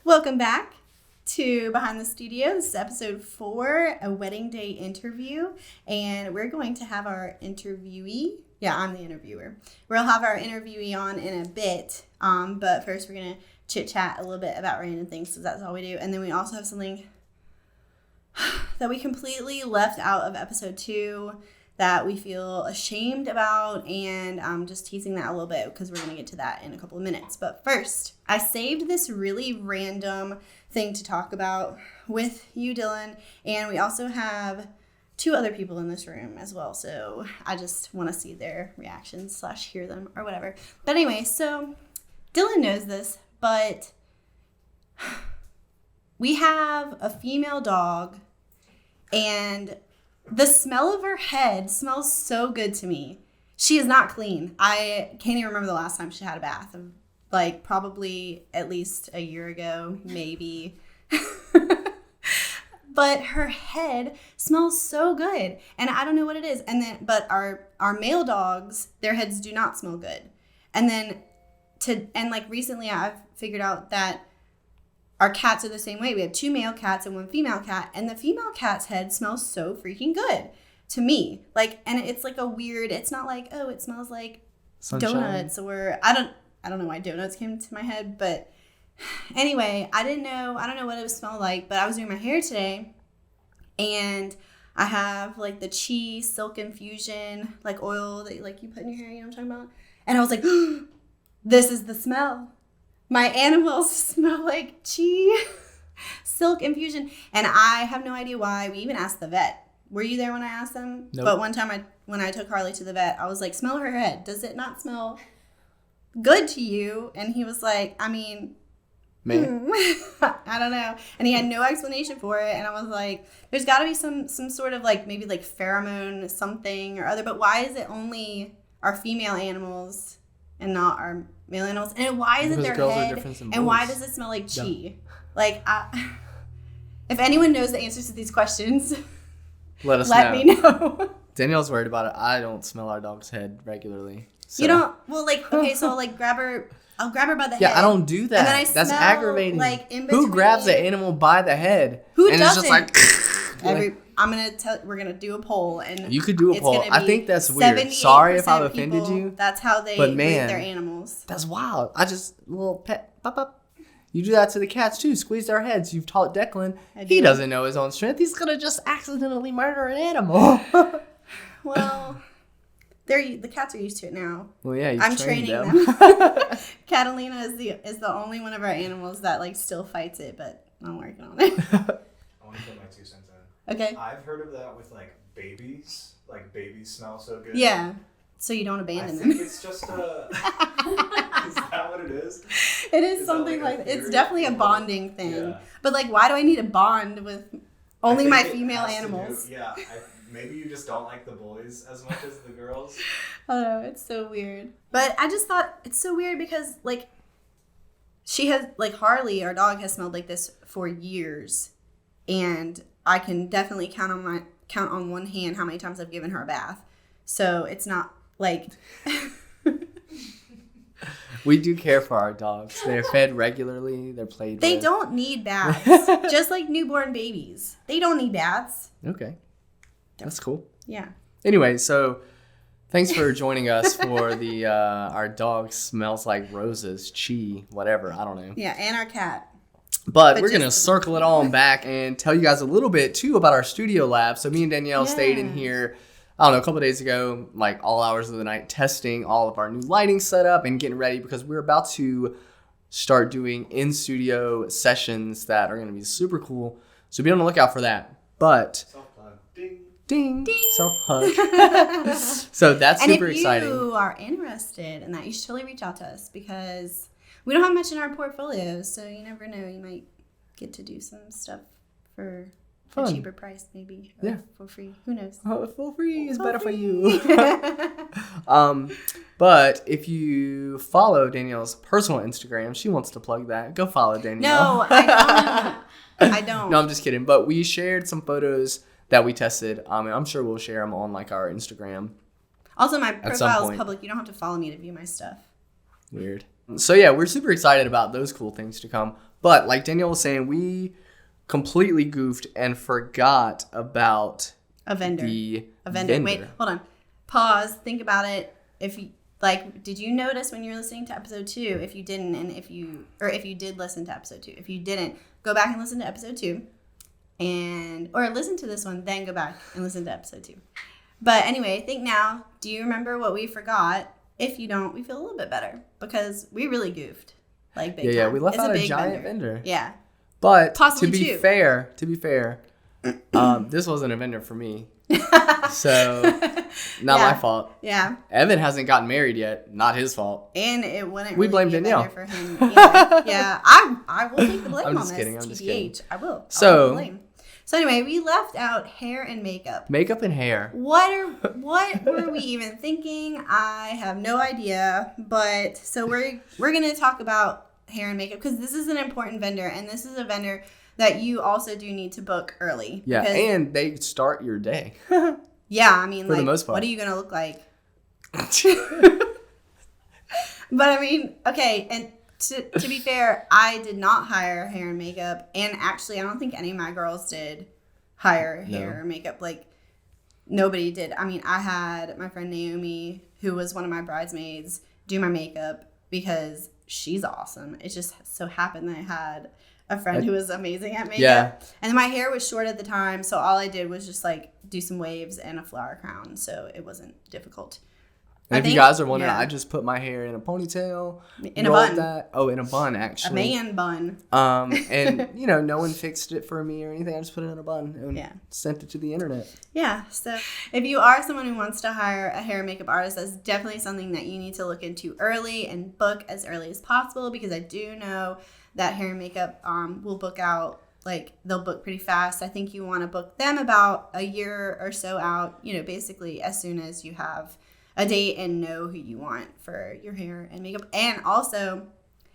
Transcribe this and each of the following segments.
Welcome back to Behind the Studio. This is episode 4, a wedding day interview. And we're going to have our interviewee. Yeah, I'm the interviewer. We'll have our interviewee on in a bit. But first we're going to chit-chat a little bit about random things, because that's all we do. And then we also have something that we completely left out of episode 2 that we feel ashamed about, and I'm just teasing that a little bit because we're going to get to that in a couple of minutes. But first, I saved this really random thing to talk about with you, Dylan, and we also have 2 other people in this room as well, so I just want to see their reactions / hear them or whatever. But anyway, so Dylan knows this, but we have a female dog, and the smell of her head smells so good to me. She is not clean. I can't even remember the last time she had a bath. Like, probably at least a year ago, maybe. But her head smells so good. And I don't know what it is. But our male dogs, their heads do not smell good. And recently I've figured out that our cats are the same way. We have 2 male cats and 1 female cat, and the female cat's head smells so freaking good to me. Like, and it's like a weird, it's not like, oh, it smells like Sunshine. Donuts, or I don't know why donuts came to my head, but anyway, I don't know what it smelled like, but I was doing my hair today, and I have like the Chi Silk Infusion like oil that you put in your hair, you know what I'm talking about? And I was like, this is the smell. My animals smell like Chi Silk Infusion. And I have no idea why. We even asked the vet. Were you there when I asked them? Nope. But one time when I took Harley to the vet, I was like, smell her head. Does it not smell good to you? And he was like, I mean, I don't know. And he had no explanation for it. And I was like, there's got to be some sort of like maybe like pheromone something or other. But why is it only our female animals and not our male animals? And why is it their head? And why does it smell like Chi? Yeah. Like, if anyone knows the answers to these questions, let me know. Danielle's worried about it. I don't smell our dog's head regularly. So. You don't? Well, like, okay, so I'll like grab her. I'll grab her by the head. Yeah, I don't do that. And then I That's smell, aggravating. Like, in between. Who grabs the animal by the head? Who and doesn't? It's just like. We're gonna do a poll, and you could do a poll. I think that's weird. Sorry if I've offended you. That's how they rate their animals. That's wild. Little pet, pop up. You do that to the cats too. Squeeze their heads. You've taught Declan. He doesn't know his own strength. He's gonna just accidentally murder an animal. Well, the cats are used to it now. Well, yeah, I'm training them. Catalina is the only one of our animals that like still fights it, but I'm working on it. I want to put my 2 cents in. Okay. I've heard of that with like babies. Like babies smell so good. Yeah. So you don't abandon them. I think it's just a. Is that what it is? It is something like it's definitely a bonding thing. Yeah. But like, why do I need a bond with only my female animals? Maybe you just don't like the boys as much as the girls. I don't know. It's so weird. But I just thought it's so weird because like she has like Harley, our dog, has smelled like this for years, and I can definitely count on one hand how many times I've given her a bath. So it's not like. We do care for our dogs. They're fed regularly. They're played with. They don't need baths. Just like newborn babies. They don't need baths. Okay. That's cool. Yeah. Anyway, so thanks for joining us for the our dog smells like roses, Chi, whatever. I don't know. Yeah, and our cat. But we're going to circle it all back and tell you guys a little bit, too, about our studio lab. So me and Danielle stayed in here, I don't know, a couple of days ago, like all hours of the night, testing all of our new lighting setup and getting ready because we're about to start doing in-studio sessions that are going to be super cool. So be on the lookout for that. But... Self-plug. Ding. Ding. Self-plug. So that's super exciting. And if you are interested in that, you should totally reach out to us because... we don't have much in our portfolio, so you never know. You might get to do some stuff for a cheaper price, maybe. Or for free. Who knows? For free is better for you. But if you follow Danielle's personal Instagram, she wants to plug that. Go follow Danielle. No, I don't. No, I'm just kidding. But we shared some photos that we tested. And I'm sure we'll share them on like our Instagram. Also, my profile is public. You don't have to follow me to view my stuff. Weird. So yeah, we're super excited about those cool things to come. But like Danielle was saying, we completely goofed and forgot about a vendor. A vendor. Wait, hold on. Pause. Think about it. If you did you notice when you were listening to episode 2? If you didn't, and if you did listen to episode 2, if you didn't, go back and listen to episode 2, or listen to this one, then go back and listen to episode 2. But anyway, think now. Do you remember what we forgot? If you don't, we feel a little bit better because we really goofed. Like big time. Yeah, we left It's out a giant vendor. Yeah. But Possibly to be fair, this wasn't a vendor for me. So, not my fault. Yeah. Evan hasn't gotten married yet. Not his fault. And it wouldn't we really blame be a Danielle. vendor for him either. Yeah. I will take the blame I'm on just this. kidding. I'm just kidding. I will. So, I'll take the blame. So anyway, we left out hair and makeup. Makeup and hair. What were we even thinking? I have no idea. But so we're gonna talk about hair and makeup because this is an important vendor, and this is a vendor that you also do need to book early. Yeah, and they start your day. Yeah, I mean, for the most part. What are you gonna look like? But I mean, okay, and to be fair, I did not hire hair and makeup, and actually, I don't think any of my girls did hire hair or makeup. Like, nobody did. I mean, I had my friend Naomi, who was one of my bridesmaids, do my makeup because she's awesome. It just so happened that I had a friend who was amazing at makeup. Yeah. And then my hair was short at the time, so all I did was just like do some waves and a flower crown, so it wasn't difficult. And if you guys are wondering, I just put my hair in a ponytail. In a bun. In a bun, actually. A man bun. And, no one fixed it for me or anything. I just put it in a bun and sent it to the internet. Yeah. So if you are someone who wants to hire a hair and makeup artist, that's definitely something that you need to look into early and book as early as possible, because I do know that hair and makeup will book out. Like, they'll book pretty fast. I think you want to book them about a year or so out, basically as soon as you have a date and know who you want for your hair and makeup. And also,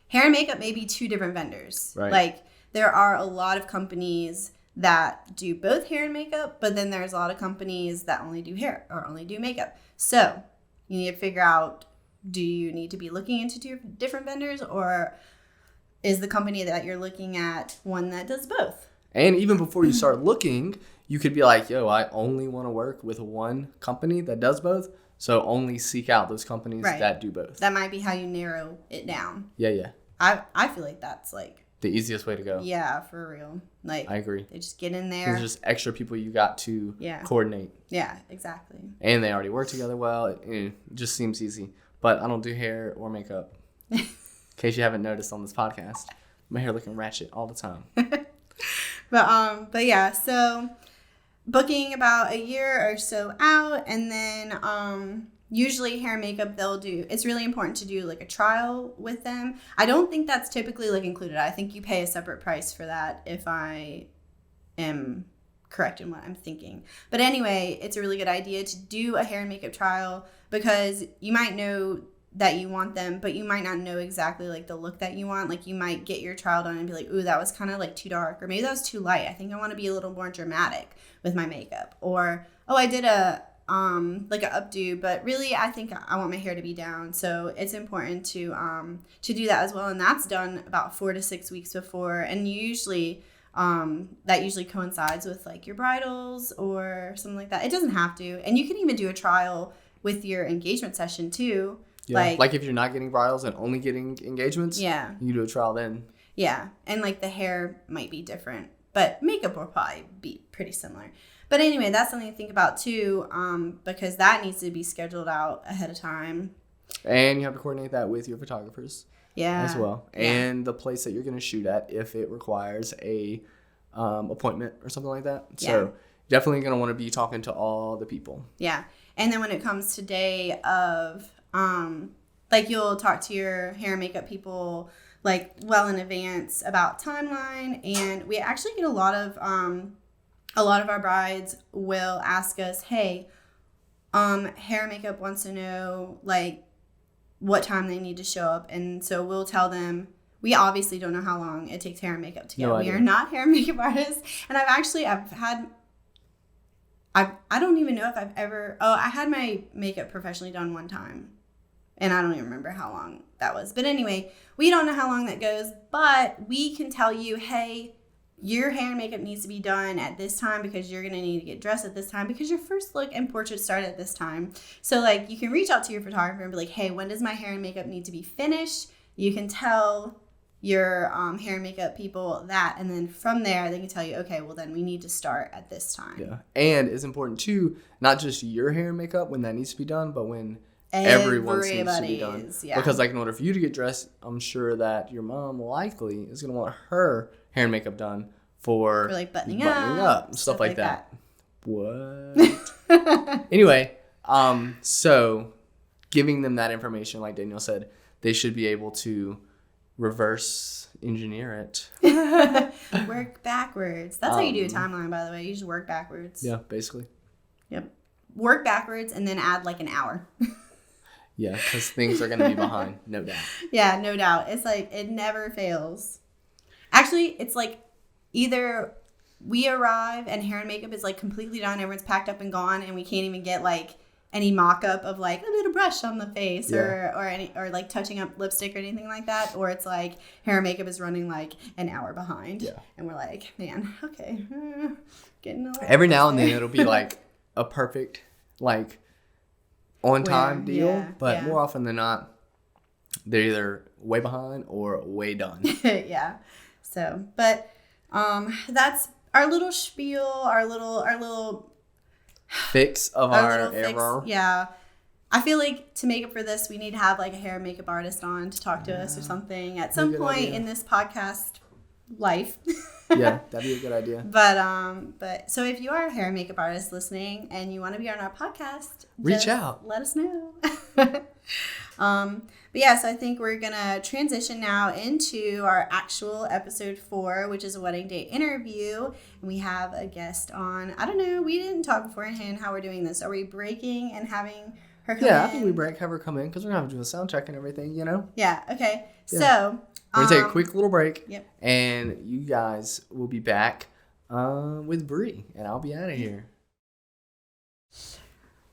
hair and makeup may be 2 different vendors. Right. Like, there are a lot of companies that do both hair and makeup, but then there's a lot of companies that only do hair or only do makeup. So you need to figure out, do you need to be looking into 2 different vendors, or is the company that you're looking at one that does both? And even before you start looking, you could be like, I only want to work with one company that does both. So only seek out those companies that do both. That might be how you narrow it down. Yeah. I feel like that's like the easiest way to go. Yeah, for real. Like, I agree. They just get in there. There's just extra people you got to coordinate. Yeah, exactly. And they already work together well. It just seems easy. But I don't do hair or makeup. In case you haven't noticed on this podcast, my hair looking ratchet all the time. But yeah, so booking about a year or so out, and then usually hair and makeup it's really important to do like a trial with them. I don't think that's typically like included. I think you pay a separate price for that, if I am correct in what I'm thinking. But anyway, it's a really good idea to do a hair and makeup trial, because you might know that you want them, but you might not know exactly like the look that you want. Like, you might get your trial done and be like, ooh, that was kind of like too dark, or maybe that was too light. I think I want to be a little more dramatic with my makeup. Or, I did a like an updo, but really I think I want my hair to be down. So it's important to do that as well, and that's done about 4 to 6 weeks before. And usually that usually coincides with like your bridals or something like that. It doesn't have to, and you can even do a trial with your engagement session too. Yeah, like if you're not getting bridals and only getting engagements, you do a trial then. Yeah, and like the hair might be different, but makeup will probably be pretty similar. But anyway, that's something to think about too, because that needs to be scheduled out ahead of time. And you have to coordinate that with your photographers as well. Yeah. And the place that you're going to shoot at, if it requires a appointment or something like that. So definitely going to want to be talking to all the people. Yeah. And then when it comes to day of, like, you'll talk to your hair and makeup people like well in advance about timeline. And we actually get a lot of our brides will ask us, hey, hair and makeup wants to know like what time they need to show up. And so we'll tell them, we obviously don't know how long it takes hair and makeup to get. No idea. We are not hair and makeup artists. And I don't even know if I've ever, I had my makeup professionally done one time. And I don't even remember how long that was. But anyway, we don't know how long that goes, but we can tell you, hey, your hair and makeup needs to be done at this time because you're going to need to get dressed at this time because your first look and portrait start at this time. So, like, you can reach out to your photographer and be like, hey, when does my hair and makeup need to be finished? You can tell your hair and makeup people that, and then from there, they can tell you, okay, well, then we need to start at this time. Yeah, and it's important, too, not just your hair and makeup when that needs to be done, but when everyone's needs to be done. Yeah. Because, like, in order for you to get dressed, I'm sure that your mom likely is going to want her hair and makeup done for like buttoning up and stuff like that. What? Anyway, so giving them that information, like Danielle said, they should be able to reverse engineer it. Work backwards. That's how you do a timeline, by the way. You just work backwards. Yeah, basically. Yep. Work backwards and then add like an hour. Yeah, because things are going to be behind, no doubt. Yeah, no doubt. It's like, it never fails. Actually, it's like either we arrive and hair and makeup is like completely done, everyone's packed up and gone, and we can't even get like any mock-up of like a little brush on the face or like touching up lipstick or anything like that, or it's like hair and makeup is running like an hour behind. Yeah. And we're like, man, okay, getting a little every now and then it'll be like a perfect like on time deal, but more often than not, they're either way behind or way done. Yeah. So, but that's our little spiel, our little fix of our error. Yeah. I feel like to make up for this, we need to have like a hair and makeup artist on to talk to us or something at some point in this podcast life. Yeah, that'd be a good idea. But so if you are a hair and makeup artist listening and you want to be on our podcast, reach out. Let us know. But yeah, so I think we're gonna transition now into our actual episode 4, which is a wedding day interview. And we have a guest on. I don't know. We didn't talk beforehand how we're doing this. Are we breaking and having her come in? Yeah, I think we have her come in because we're gonna have to do a sound check and everything. You know. Yeah. Okay. Yeah. So we're gonna take a quick little break. Yep. And you guys will be back with Brie, and I'll be out of here.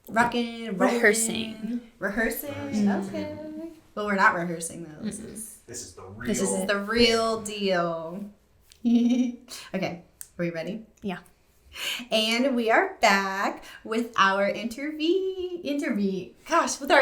Rocking, rehearsing. Okay. Well, we're not rehearsing though. This is the real deal. Okay, are we ready? Yeah. And we are back with our with our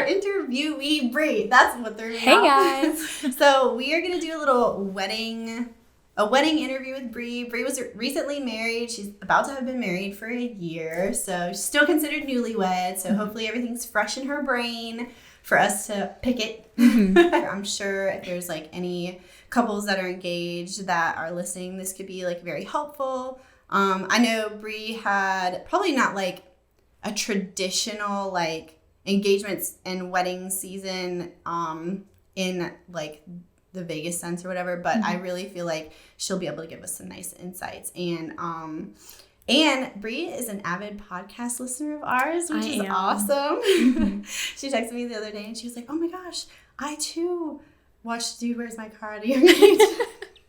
interviewee Brie. That's what they're Hey guys. So we are gonna do a little wedding interview with Brie. Brie was recently married. She's about to have been married for a year, so she's still considered newlywed. So hopefully everything's fresh in her brain for us to pick it. I'm sure if there's like any couples that are engaged that are listening, this could be like very helpful. I know Brie had probably not like a traditional like engagements and wedding season in like the Vegas sense or whatever, but I really feel like she'll be able to give us some nice insights. And Brie is an avid podcast listener of ours, which is awesome. She texted me the other day and she was like, oh my gosh, I too watched Dude, Where's My Car?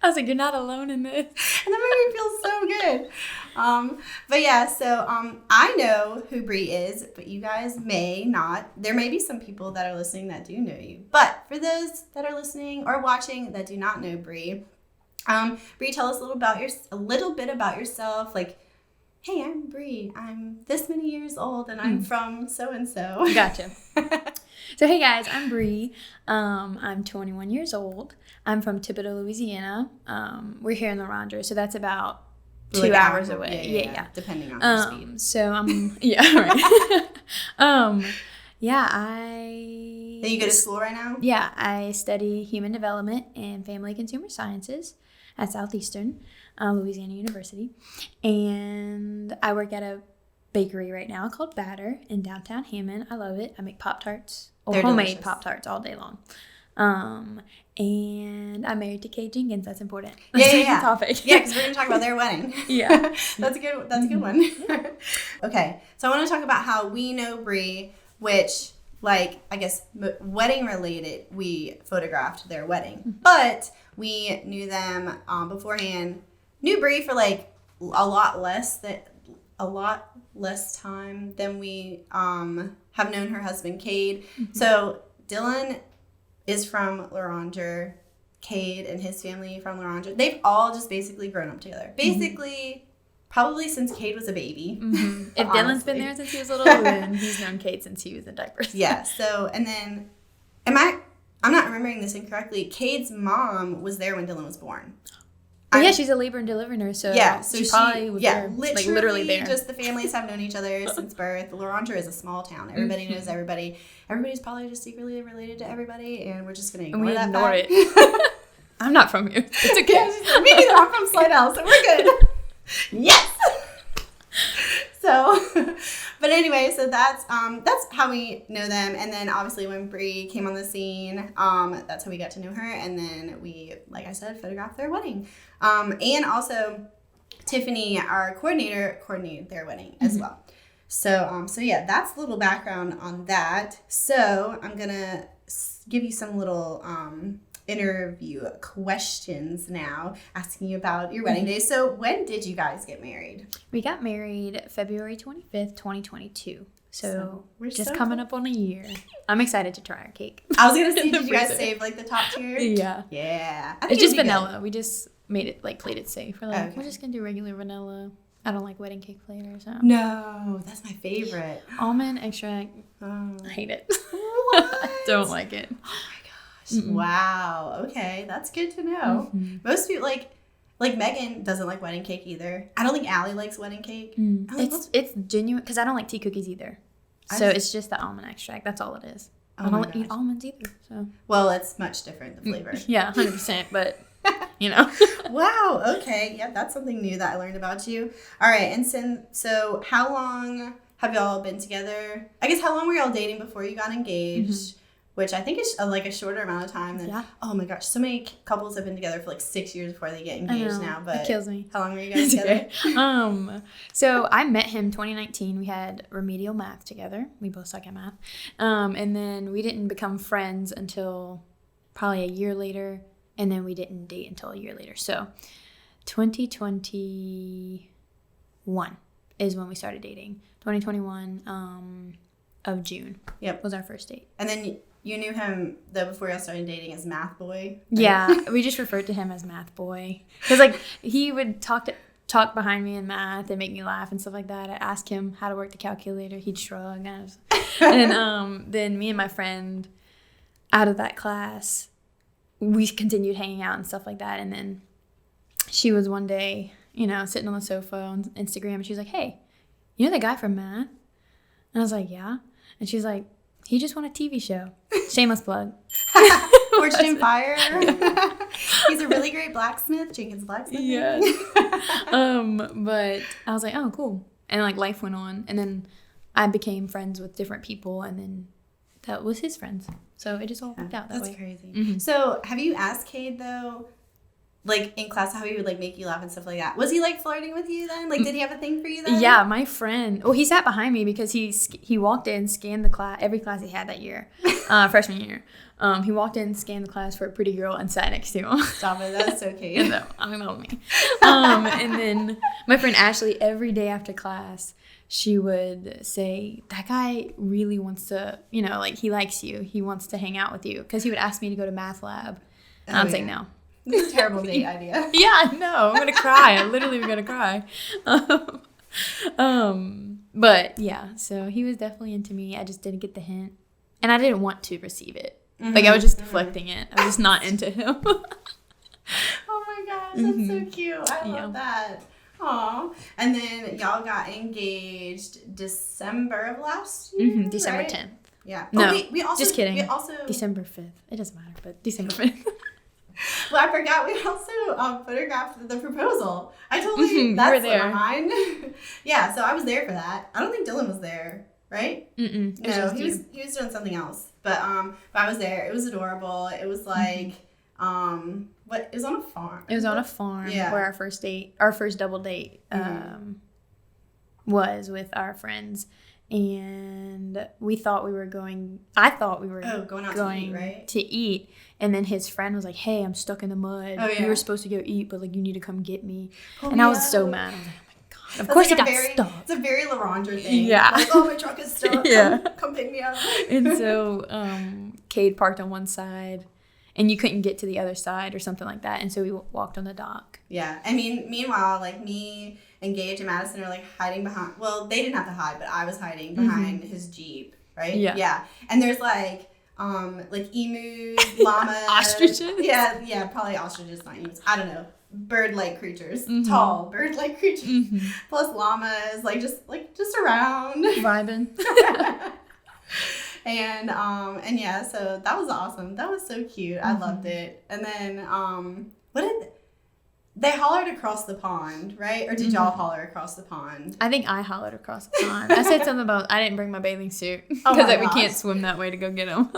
I was like, you're not alone in this. And that made me feel so good. But yeah, so I know who Brie is, but you guys may not. There may be some people that are listening that do know you. But for those that are listening or watching that do not know Brie, Brie, tell us a little bit about yourself. Like, hey, I'm Brie. I'm this many years old, and I'm from so-and-so. Gotcha. So, hey, guys, I'm Brie. I'm 21 years old. I'm from Thibodaux, Louisiana. We're here in La Rondre, so that's about 2 hours away. Yeah. Depending on your speed. So, right. So you go to school right now? Yeah, I study human development and family consumer sciences at Southeastern Louisiana University. And I work at a bakery right now called Batter in downtown Hammond. I love it. I make Pop-Tarts, homemade Pop-Tarts all day long. And I'm married to Kate Jenkins. That's important. Yeah. Topic. Yeah, because we're going to talk about their wedding. Yeah. That's a good one. Okay, so I want to talk about how we know Brie, which, like, I guess wedding related, we photographed their wedding. But we knew them beforehand. Knew Brie for like a lot less time than we have known her husband Cade. So Dylan is from Loranger. Cade and his family from Loranger. They've all just basically grown up together. Basically, probably since Cade was a baby. If Dylan's been there since he was little, then he's known Cade since he was in diapers. Yeah. So, and then, I'm not remembering this incorrectly. Cade's mom was there when Dylan was born. Yeah, she's a labor and delivery nurse, so she probably was there, literally there. Just the families have known each other since birth. Loranger is a small town. Everybody knows everybody. Everybody's probably just secretly related to everybody, and we're just going to ignore it. I'm not from here. It's okay. Me neither. I'm from Slidell, so we're good. Yes! So, but anyway, so that's how we know them. And then obviously when Brie came on the scene, that's how we got to know her. And then we, like I said, photographed their wedding. And also Tiffany, our coordinator, coordinated their wedding as well. So, yeah, that's a little background on that. So I'm going to give you some little interview questions now, asking you about your wedding day. So when did you guys get married? We got married February 25th, 2022. So we're just coming up on a year. I'm excited to try our cake. I was gonna say, did you guys save like the top tier? Yeah. It's just vanilla. Good. We just made it played it safe. We're we're just gonna do regular vanilla. I don't like wedding cake flavor, so. No, that's my favorite. Almond extract. I hate it. What? I don't like it. Oh my gosh. Wow. Okay, that's good to know. Most people like Megan doesn't like wedding cake either. I don't think Allie likes wedding cake. It's genuine because I don't like tea cookies either. So it's just the almond extract. That's all it is. I don't eat almonds either. So. Well, it's much different, the flavor. Yeah, 100%. But you know. Wow. Okay. Yeah, that's something new that I learned about you. All right. And so how long have y'all been together? I guess how long were y'all dating before you got engaged? Which I think is like a shorter amount of time than. Oh my gosh, so many couples have been together for like 6 years before they get engaged now. But it kills me. How long were you guys together? So I met him 2019. We had remedial math together. We both suck at math. And then we didn't become friends until probably a year later. And then we didn't date until a year later. So 2021 is when we started dating. 2021 of June. Was our first date. And then you knew him though before y'all started dating as Math Boy. Right? Yeah, we just referred to him as Math Boy because like he would talk behind me in math and make me laugh and stuff like that. I asked him how to work the calculator. He'd shrug, and then me and my friend out of that class, we continued hanging out and stuff like that. And then she was one day, sitting on the sofa on Instagram, and she was like, "Hey, you know the guy from math?" And I was like, "Yeah." And she's like, "He just won a TV show." Shameless plug. Fortune and Fire. He's a really great blacksmith, Jenkins blacksmith. Yeah. But I was like, "Oh, cool." And like life went on, and then I became friends with different people, and then that was his friends. So it just all worked out that way. That's crazy. So have you asked Cade though, like in class, how he would like make you laugh and stuff like that? Was he like flirting with you then? Like, did he have a thing for you then? Yeah, my friend. Well, he sat behind me because he walked in, scanned the class, every class he had that year, freshman year. He walked in, scanned the class for a pretty girl, and sat next to him. Stop it, that's so cute. I know me. And then my friend Ashley, every day after class, she would say, "That guy really wants to, like he likes you. He wants to hang out with you." Because he would ask me to go to math lab, and I'd say no. This is a terrible date idea. Yeah, I know. I'm gonna cry. I literally am gonna cry. But yeah, so he was definitely into me. I just didn't get the hint, and I didn't want to receive it. Like I was just deflecting it. I was just not into him. Oh my gosh, that's so cute. I love that. Aw. And then y'all got engaged December of last year. December right? 10th. Yeah. No, we also, just kidding. We also December 5th. It doesn't matter, but December 5th. Well, I forgot. We also photographed the proposal. I totally that's there. Behind. Yeah, so I was there for that. I don't think Dylan was there, right? No, he was doing something else. But I was there. It was adorable. It was like it was on a farm. It was on a farm where our first double date was with our friends. And we thought we were going. I thought we were going out to eat, right? To eat, and then his friend was like, "Hey, I'm stuck in the mud. We were supposed to go eat, but like you need to come get me." And I was so mad. I was like, "Oh my Of course like it got stuck. It's a very LaRondra thing. Yeah. Like, oh, my truck is stuck. Yeah. Come pick me up. And so Cade parked on one side, and you couldn't get to the other side or something like that. And so we walked on the dock. Yeah. I mean, meanwhile, like, me and Gage and Madison are, like, hiding behind. Well, they didn't have to hide, but I was hiding behind his Jeep, right? Yeah. Yeah. And there's, like emus, llamas. Ostriches? Yeah, probably ostriches, not emus. I don't know. Bird-like creatures. Tall bird-like creatures. Plus llamas, just around. Vibing. And yeah, so that was awesome. That was so cute. I loved it. And then they hollered across the pond, right? Or did y'all holler across the pond? I think I hollered across the pond. I said something about I didn't bring my bathing suit because we can't swim that way to go get them.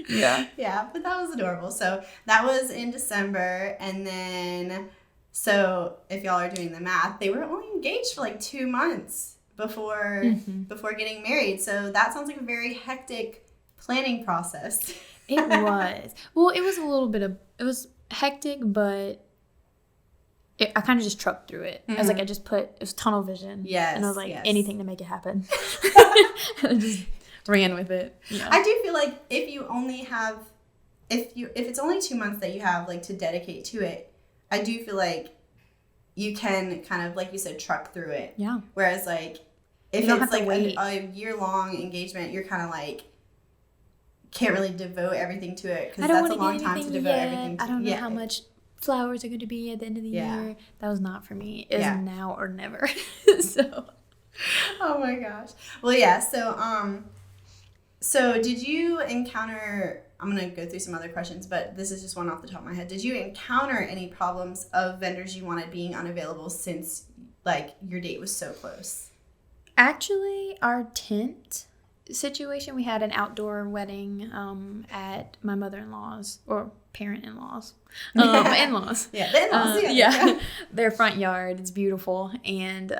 Yeah. Yeah, but that was adorable. So that was in December. And then, so if y'all are doing the math, they were only engaged for like 2 months before getting married. So that sounds like a very hectic planning process. It was. Well, it was a little bit of, it was hectic, but I kind of just trucked through it. I was like, it was tunnel vision. Yes. And I was like, anything to make it happen. And I just ran with it. Yeah. I do feel like if it's only 2 months that you have like to dedicate to it, I do feel like you can kind of, like you said, truck through it. Yeah. Whereas like if it's like a year-long engagement, you're kind of like can't really devote everything to it because that's a long time to devote everything to. I don't know how much flowers are going to be at the end of the year. That was not for me. It was now or never. So. Oh my gosh. Well, yeah. So did you encounter? I'm gonna go through some other questions, but this is just one off the top of my head. Did you encounter any problems of vendors you wanted being unavailable since like your date was so close? Actually, our tent situation, we had an outdoor wedding at my mother-in-law's or parent-in-law's in-laws. Yeah, the in-laws. Their front yard. It's beautiful, and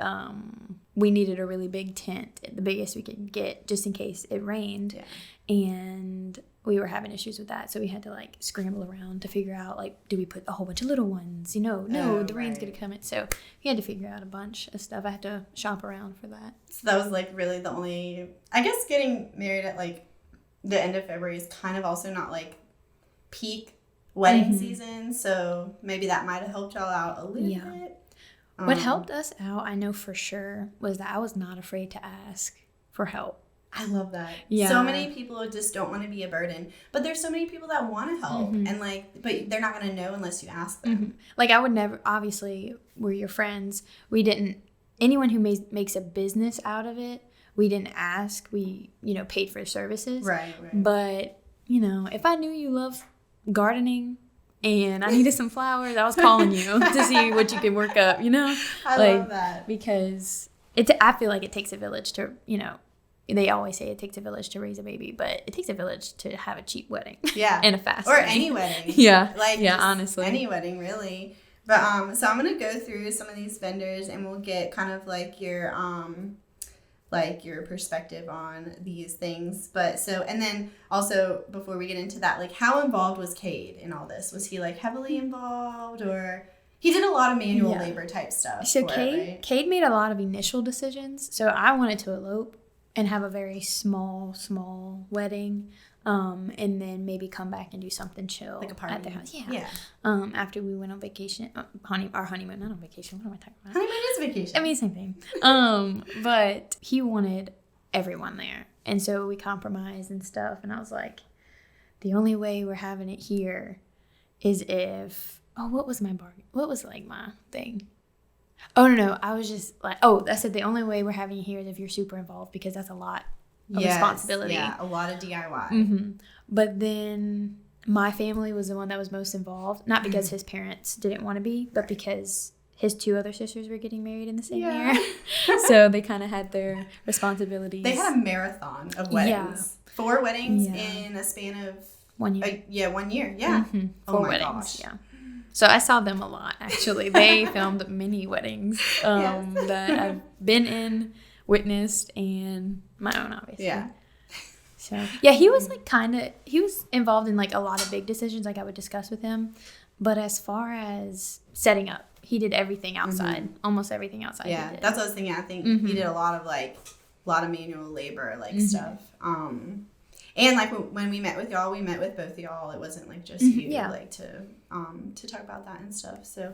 we needed a really big tent, the biggest we could get, just in case it rained. Yeah. And we were having issues with that, so we had to like scramble around to figure out like, do we put a whole bunch of little ones? The rain's gonna come in, so we had to figure out a bunch of stuff. I had to shop around for that. So that was like really the only. I guess getting married at like the end of February is kind of also not like peak wedding season, so maybe that might have helped y'all out a little bit. What helped us out, I know for sure, was that I was not afraid to ask for help. I love that. Yeah. So many people just don't want to be a burden, but there's so many people that want to help, and like, but they're not going to know unless you ask them. Like I would never. Obviously, we're your friends. We didn't. Anyone who makes a business out of it, we didn't ask. We paid for services. Right. But if I knew you love gardening and I needed some flowers, I was calling you to see what you could work up, I love that. Because I feel like it takes a village to, they always say it takes a village to raise a baby, but it takes a village to have a cheap wedding. Yeah. And a fast wedding. Any wedding. Yeah. Like, honestly. Any wedding, really. But, so I'm going to go through some of these vendors and we'll get kind of like your perspective on these things. But so, and then also before we get into that, like how involved was Cade in all this? Was he like heavily involved, or he did a lot of manual labor type stuff? So Cade made a lot of initial decisions. So I wanted to elope and have a very small wedding. And then maybe come back and do something chill like a party at their house. Yeah. After we went on vacation, our honeymoon, not on vacation. What am I talking about? Honeymoon is vacation. I mean, same thing. But he wanted everyone there, and so we compromised and stuff. And I was like, the only way we're having it here is if what was my bargain? What was like my thing? Oh no, I was just like, I said the only way we're having it here is if you're super involved, because that's a lot. Responsibility. Yeah, a lot of DIY. But then my family was the one that was most involved, not because his parents didn't want to be, but because his 2 other sisters were getting married in the same year. So they kind of had their responsibilities. They had a marathon of weddings. 4 weddings in a span of 1 year. 1 year. Yeah. 4 weddings. Gosh. Yeah. So I saw them a lot, actually. They filmed many weddings that I've been in, witnessed, and my own, obviously. Yeah. So yeah, he was like he was involved in like a lot of big decisions, like I would discuss with him. But as far as setting up, he did everything outside, almost everything outside. Yeah, he did. that's what I was thinking. I think he did a lot of manual labor stuff. And like when we met with y'all, we met with both of y'all. It wasn't like just you, like to talk about that and stuff. So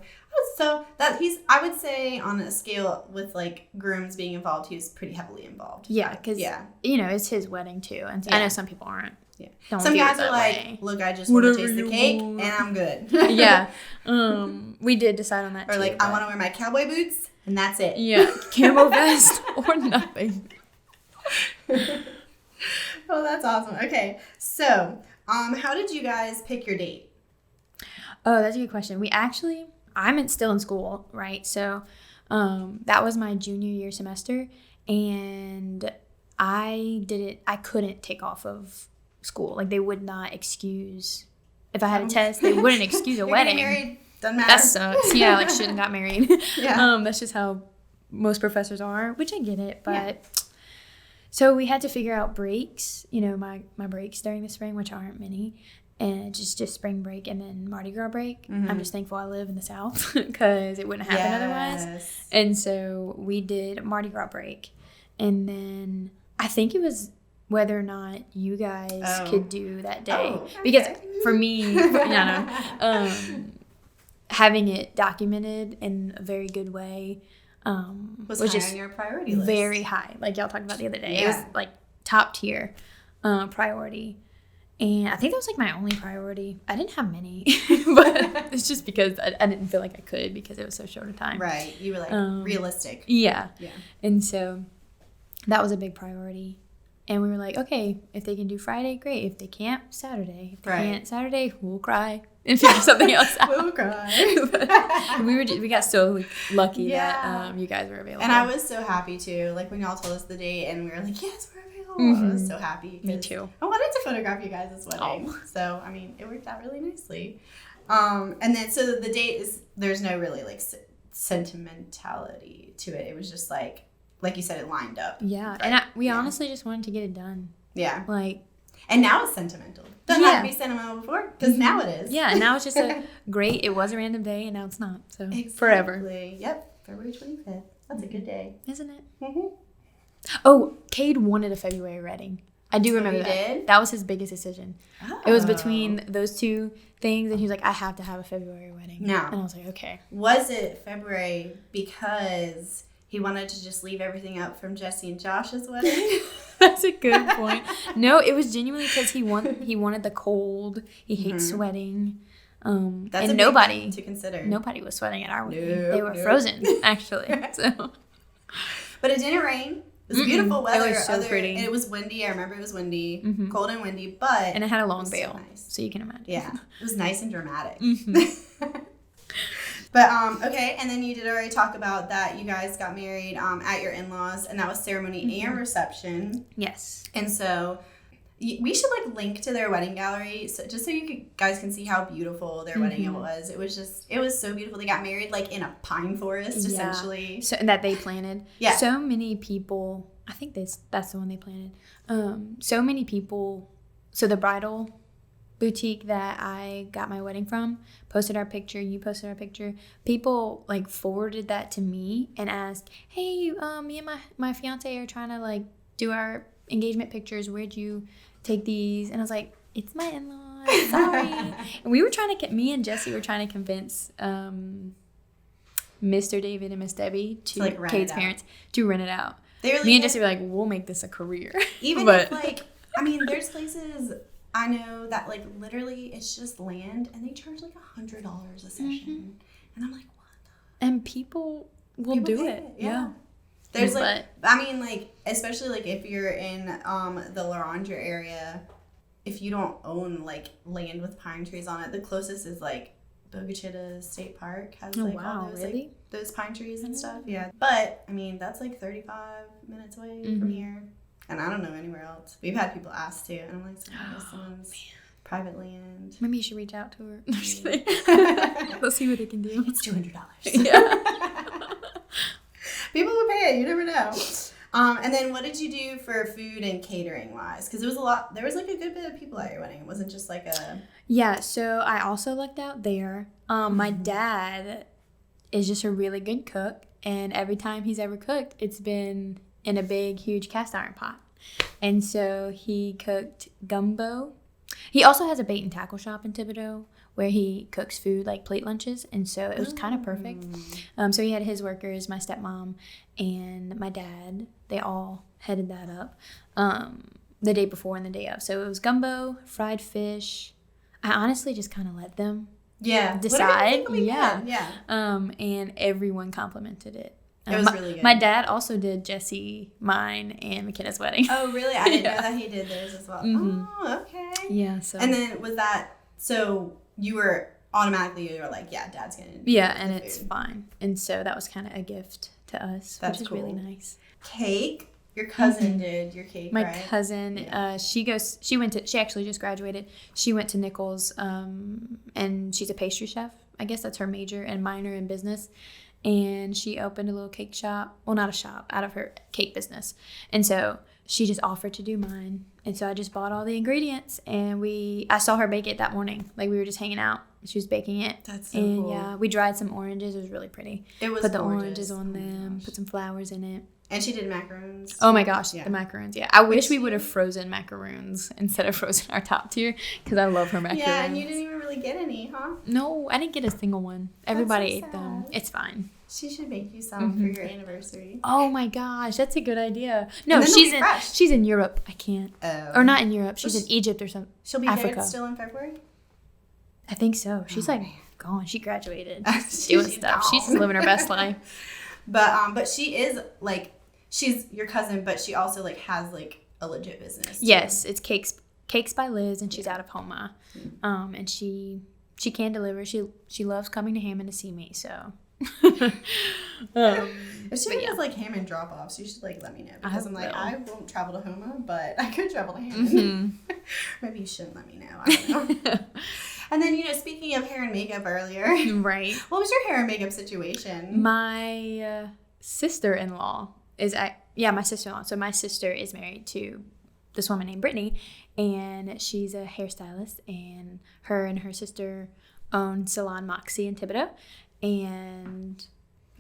that I would say on a scale with like grooms being involved, he was pretty heavily involved. Yeah, because you know it's his wedding too, and I know some people aren't. Yeah, some guys are like, look, I just want to taste the cake and I'm good. Yeah, we did decide on that. Or too, like, I want to wear my cowboy boots and that's it. Yeah, camo vest or nothing. Oh, that's awesome. Okay, so how did you guys pick your date? Oh, that's a good question. I'm still in school, right? So that was my junior year semester, and I couldn't take off of school. Like, they would not excuse, if I had a test, they wouldn't excuse a wedding. Getting married doesn't matter. That sucks. Yeah, like, shouldn't got married. Yeah. That's just how most professors are, which I get it, but... So we had to figure out breaks, you know, my breaks during the spring, which aren't many, and just spring break and then Mardi Gras break. I'm just thankful I live in the South because it wouldn't happen otherwise. And so we did Mardi Gras break. And then I think it was whether or not you guys could do that day. Oh, okay. Because for me, having it documented in a very good way, was high just on your priority list. Very high, like y'all talked about the other day. Yeah. It was like top tier priority, and I think that was like my only priority. I didn't have many, but it's just because I didn't feel like I could because it was so short a time. Right, you were like realistic. Yeah, and so that was a big priority. And we were like, okay, if they can do Friday, great. If they can't, Saturday. If they can't Saturday, we'll cry and figure something else out. We'll cry. we got so lucky that you guys were available. And I was so happy too. Like when y'all told us the date and we were like, yes, we're available. I was so happy. Me too. I wanted to photograph you guys' wedding. So, I mean, it worked out really nicely. And then, so the date there's no really like sentimentality to it. It was just like you said, it lined up. Yeah, right? And we honestly just wanted to get it done. Yeah. And now it's sentimental. Doesn't have to be sentimental before, because now it is. Yeah, and now it's just it was a random day, and now it's not. So forever. Yep, February 25th. That's a good day. Isn't it? Mm-hmm. Oh, Cade wanted a February wedding. I do remember that. Did? That was his biggest decision. Oh. It was between those two things, and he was like, I have to have a February wedding. No. And I was like, okay. Was it February because he wanted to just leave everything up from Jesse and Josh's wedding? That's a good point. No, it was genuinely because he wanted the cold. He hates sweating. That's and a nobody big thing to consider. Nobody was sweating at our wedding. They were frozen, actually. So. But it didn't rain. It was beautiful weather. It was so pretty. And it was windy. I remember it was windy, cold and windy, and it had a long veil, so you can imagine. Yeah, it was nice and dramatic. But, okay, and then you did already talk about that you guys got married at your in-laws, and that was ceremony and reception. Yes. And so we should, link to their wedding gallery, just so you guys can see how beautiful their wedding it was. It was so beautiful. They got married, in a pine forest, essentially. So, and that they planted. Yeah. So many people, I think that's the one they planted. So many people, so the bridal boutique that I got my wedding from posted our picture. You posted our picture. People forwarded that to me and asked, "Hey, me and my fiance are trying to do our engagement pictures. Where'd you take these?" And I was like, "It's my in-laws. Sorry." And we were me and Jesse were trying to convince Mr. David and Miss Debbie to Kate's parents to rent it out. Me and Jesse were like, "We'll make this a career." Even if there's places I know that literally it's just land and they charge $100 a session, and I'm like, what? And people will do it. Yeah. There's especially if you're in the La Rondra area, if you don't own land with pine trees on it, the closest is Bogachita State Park has all those those pine trees and stuff. Yeah, but that's 35 minutes away from here. And I don't know anywhere else. We've had people ask too, and I'm like, someone's private land. Maybe you should reach out to her. Let's see what they can do. It's $200. Yeah. People would pay it. You never know. And then what did you do for food and catering wise? Because it was a lot. There was a good bit of people at your wedding. It wasn't just a. Yeah. So I also lucked out there. My dad is just a really good cook. And every time he's ever cooked, it's been in a big, huge cast iron pot. And so he cooked gumbo. He also has a bait and tackle shop in Thibodaux where he cooks food like plate lunches. And so it was kind of perfect. So he had his workers, my stepmom, and my dad. They all headed that up the day before and the day of. So it was gumbo, fried fish. I honestly just kind of let them decide. Yeah. And everyone complimented it. It was really good. My dad also did Jesse, mine, and McKenna's wedding. Oh, really? I didn't know that he did theirs as well. Mm-hmm. Oh, okay. Yeah. So. And then was that, so you were like, yeah, Dad's going to do and the it's food. fine. And so that was kind of a gift to us, That's which is cool. really nice. Cake? Your cousin did your cake, My right? cousin, she actually just graduated. She went to Nichols, and she's a pastry chef. I guess that's her major and minor in business. And she opened a little cake shop. Well, not a shop, out of her cake business. And so she just offered to do mine. And so I just bought all the ingredients, and I saw her bake it that morning. Like, we were just hanging out. She was baking it. That's so and cool. yeah, we dried some oranges. It was really pretty. It was Put the gorgeous. oranges on them. Put some flowers in it. And she did macaroons. Oh my gosh, Yeah. the macaroons. Yeah, I wish we would have frozen macaroons instead of frozen our top tier, because I love her macaroons. Yeah, and you didn't even really get any, huh? No, I didn't get a single one. Everybody so ate them. sad. It's fine. She should make you some for your anniversary. Oh my gosh, that's a good idea. No, And then they'll be fresh. she's in Europe. I can't. Oh. Or not in Europe. She's in Egypt or something. She'll be Africa. there still in February? I think so. She's Oh, like man. gone. She graduated. She's Doing stuff. gone. She's just living her best life. But she is like, she's your cousin, but she also like has like a legit business. too. Yes, it's Cakes by Liz, and she's out of Homa. And she can deliver. She loves coming to Hammond to see me, so. If she But has like Hammond drop-offs, you should like let me know, because I'm like, will. I won't travel to Homa, but I could travel to Hammond. Maybe you shouldn't let me know. I don't know. And then, speaking of hair and makeup earlier, Right. what was your hair and makeup situation? My sister-in-law is my sister-in-law. So my sister is married to this woman named Brittany, and she's a hairstylist, and her sister own Salon Moxie in Thibodaux, and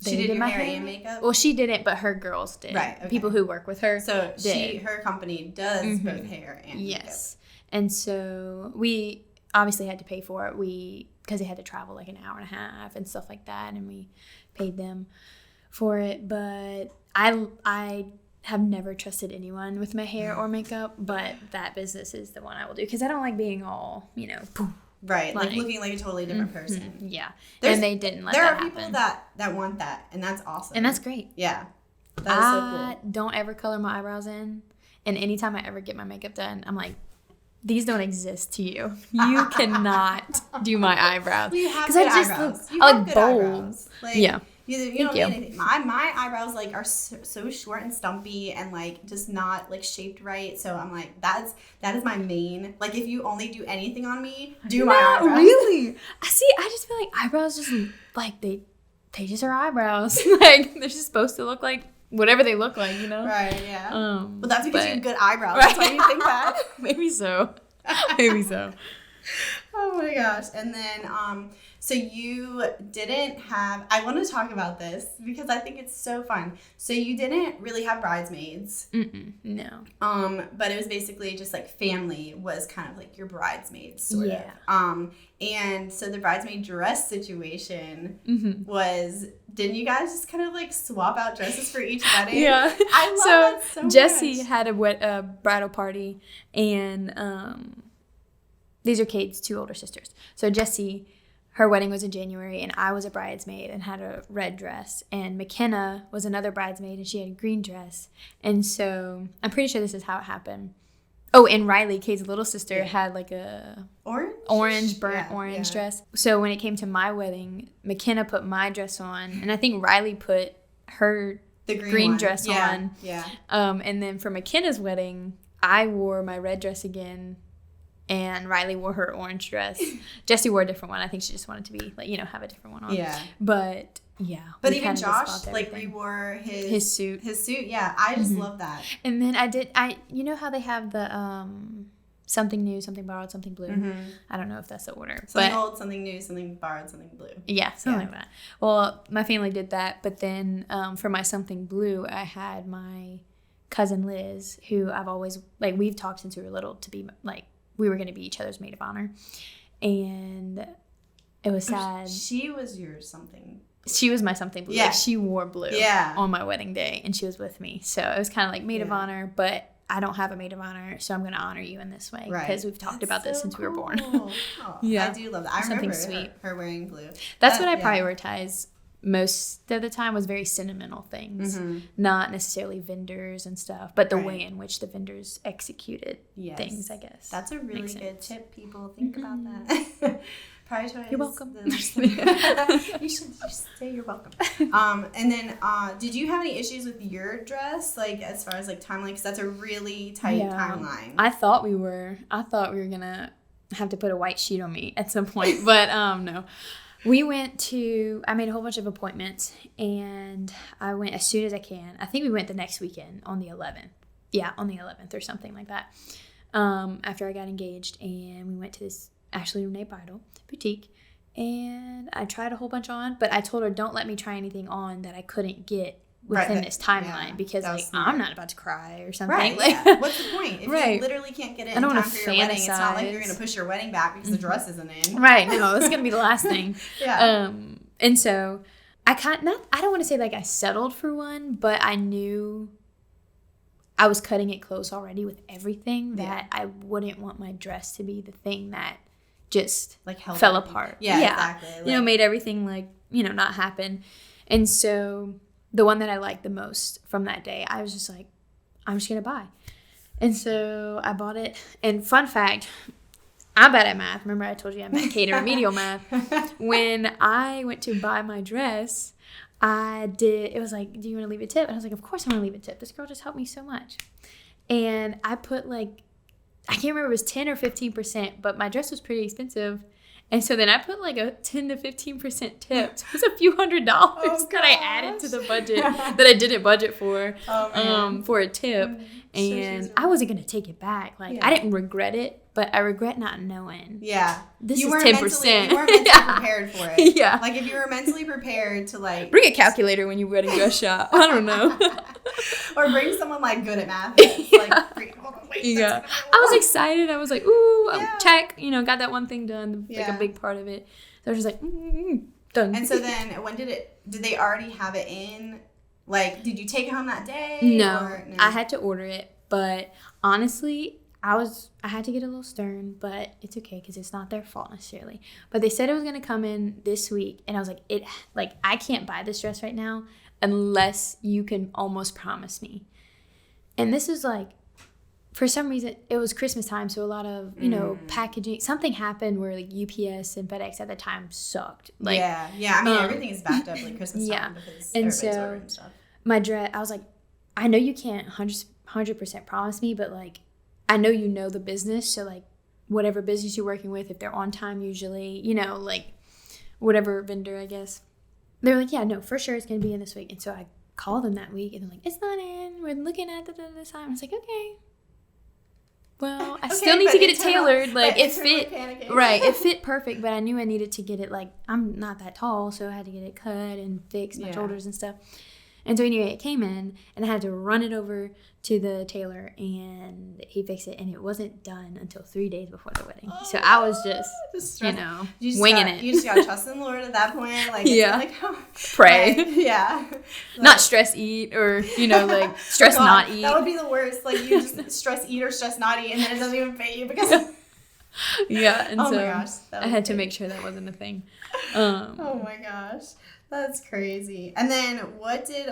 She did your hair and makeup? Well, she didn't, but her girls did. Right, okay. People who work with her. So did. her company does both hair and Yes. And so we obviously had to pay for it. Because they had to travel like an hour and a half and stuff like that, and we paid them for it. But I have never trusted anyone with my hair or makeup, but that business is the one I will do, because I don't like being all, boom. Right, like Like- looking like a totally different person. Yeah. There's- And they didn't let There that are people happen. that want that, and that's awesome. And that's great. Yeah. That is so I don't ever color my eyebrows in. And anytime I ever get my makeup done, I'm like, these don't exist to you. You cannot do my eyebrows. cool. You have Because good I just eyebrows. look, You I have look good bold. eyebrows. Like, Yeah. You don't Thank need you. anything. My eyebrows like are so short and stumpy and like just not like shaped right. So I'm like, that is my main. Like, if you only do anything on me, do my eyebrows. Really? I just feel like eyebrows just like they just are eyebrows. Like, they're just supposed to look like whatever they look like, Right. Yeah. But That's because you have good eyebrows. Right. That's why you think that. Maybe so. Maybe so. Oh my gosh. And then, so you didn't have, I want to talk about this because I think it's so fun. So you didn't really have bridesmaids. No. But it was basically just like family was kind of like your bridesmaids sort Yeah. of. And so the bridesmaid dress situation was, didn't you guys just kind of like swap out dresses for each wedding? Yeah. I love that so Jessie much. had a bridal party, and these are Kate's two older sisters. So Jessie, her wedding was in January, and I was a bridesmaid and had a red dress. And McKenna was another bridesmaid, and she had a green dress. And so I'm pretty sure this is how it happened. Oh, and Riley, Kate's little sister, had like a Orange? burnt Yeah, orange yeah. dress. So when it came to my wedding, McKenna put my dress on, and I think Riley put her The green one. dress Yeah, on. Yeah. And then for McKenna's wedding, I wore my red dress again, and Riley wore her orange dress. Jessie wore a different one. I think she just wanted to be like, have a different one on. Yeah. But yeah. But we even kinda just Josh, swapped like, everything. rewore His suit. His suit, yeah. I just love that. And then you know how they have the something new, something borrowed, something blue. Mm-hmm. I don't know if that's the order. Something old, something new, something borrowed, something blue. Yeah, something like that. Well, my family did that, but then for my something blue, I had my cousin Liz, who I've always, like, we've talked since we were little to be, like, we were going to be each other's maid of honor. And it was sad. She was your something. She was my something blue. Yeah. Like, she wore blue on my wedding day, and she was with me. So it was kind of like maid of honor, but I don't have a maid of honor, so I'm going to honor you in this way. Because we've talked about this since we were born. Yeah. I do love that. I something remember sweet. Her wearing blue. That's what I prioritize most of the time, was very sentimental things. Not necessarily vendors and stuff, but the way in which the vendors executed things, I guess. That's a really good tip, people. Think about that. Prioritize. You're welcome. You should say you're welcome. And then, did you have any issues with your dress, like as far as like timeline? Because that's a really tight timeline. I thought we were gonna have to put a white sheet on me at some point, but no. I made a whole bunch of appointments, and I went as soon as I can. I think we went the next weekend on the 11th. Yeah, on the 11th or something like that. After I got engaged, and we went to this Ashley Renee Bridal boutique, and I tried a whole bunch on, but I told her, don't let me try anything on that I couldn't get within this timeline, because like I'm not about to cry or something. Right. Like, what's the point? If you literally can't get it in time for your wedding, it's not like you're going to push your wedding back because the dress isn't in. Right. No, it's going to be the last thing. And so I don't want to say like I settled for one, but I knew I was cutting it close already with everything, that I wouldn't want my dress to be the thing that just like fell apart. Yeah, exactly. Like, made everything like, not happen. And so the one that I liked the most from that day, I was just like, I'm just going to buy. And so I bought it. And fun fact, I'm bad at math. Remember I told you I'm at Cater remedial math. When I went to buy my dress, it was like, do you want to leave a tip? And I was like, of course I want to leave a tip. This girl just helped me so much. And I put like, I can't remember if it was 10 or 15%, but my dress was pretty expensive. And so then I put like a 10 to 15% tip. So it was a few $100 that I added to the budget that I didn't budget for a tip. And I wasn't going to take it back. Like, I didn't regret it, but I regret not knowing. Yeah. This you is 10%. You weren't mentally prepared for it. Yeah. Like, if you were mentally prepared to, like... Bring a calculator when you wedding dress shop. I don't know. Or bring someone, like, good at math. Like, hold on, wait. Yeah. I was excited. I was like, ooh, check. Got that one thing done. Like, a big part of it. So I was just like, done. And so then, when did they already have it in? Like, did you take it home that day? No. I had to order it. But honestly, I had to get a little stern, but it's okay because it's not their fault necessarily. But they said it was going to come in this week, and I was like, I can't buy this dress right now unless you can almost promise me. And this is like, for some reason, it was Christmas time, so a lot of, packaging. Something happened where like UPS and FedEx at the time sucked. Like, yeah. I mean, everything is backed up like Christmas time because everybody's ordering stuff. My dress, I was like, I know you can't 100% promise me, but like, I know you know the business, so like, whatever business you're working with, if they're on time usually, like, whatever vendor, I guess. They're like, yeah, no, for sure it's going to be in this week. And so I called them that week, and they're like, it's not in. We're looking at the time. I was like, okay. Well, I still need to get it tailored. Like, it fit. Right, it fit perfect, but I knew I needed to get it, like, I'm not that tall, so I had to get it cut and fix my shoulders and stuff. And so anyway, it came in, and I had to run it over to the tailor, and he fixed it, and it wasn't done until 3 days before the wedding. So I was just winging it. You just got to trust in the Lord at that point. Like, pray. Like, not stress eat or, like stress not eat. That would be the worst. Like, you just stress eat or stress not eat, and then it doesn't even fit you because... Yeah, and oh so my gosh, I had to make sure that wasn't a thing. Oh my gosh. That's crazy. And then what did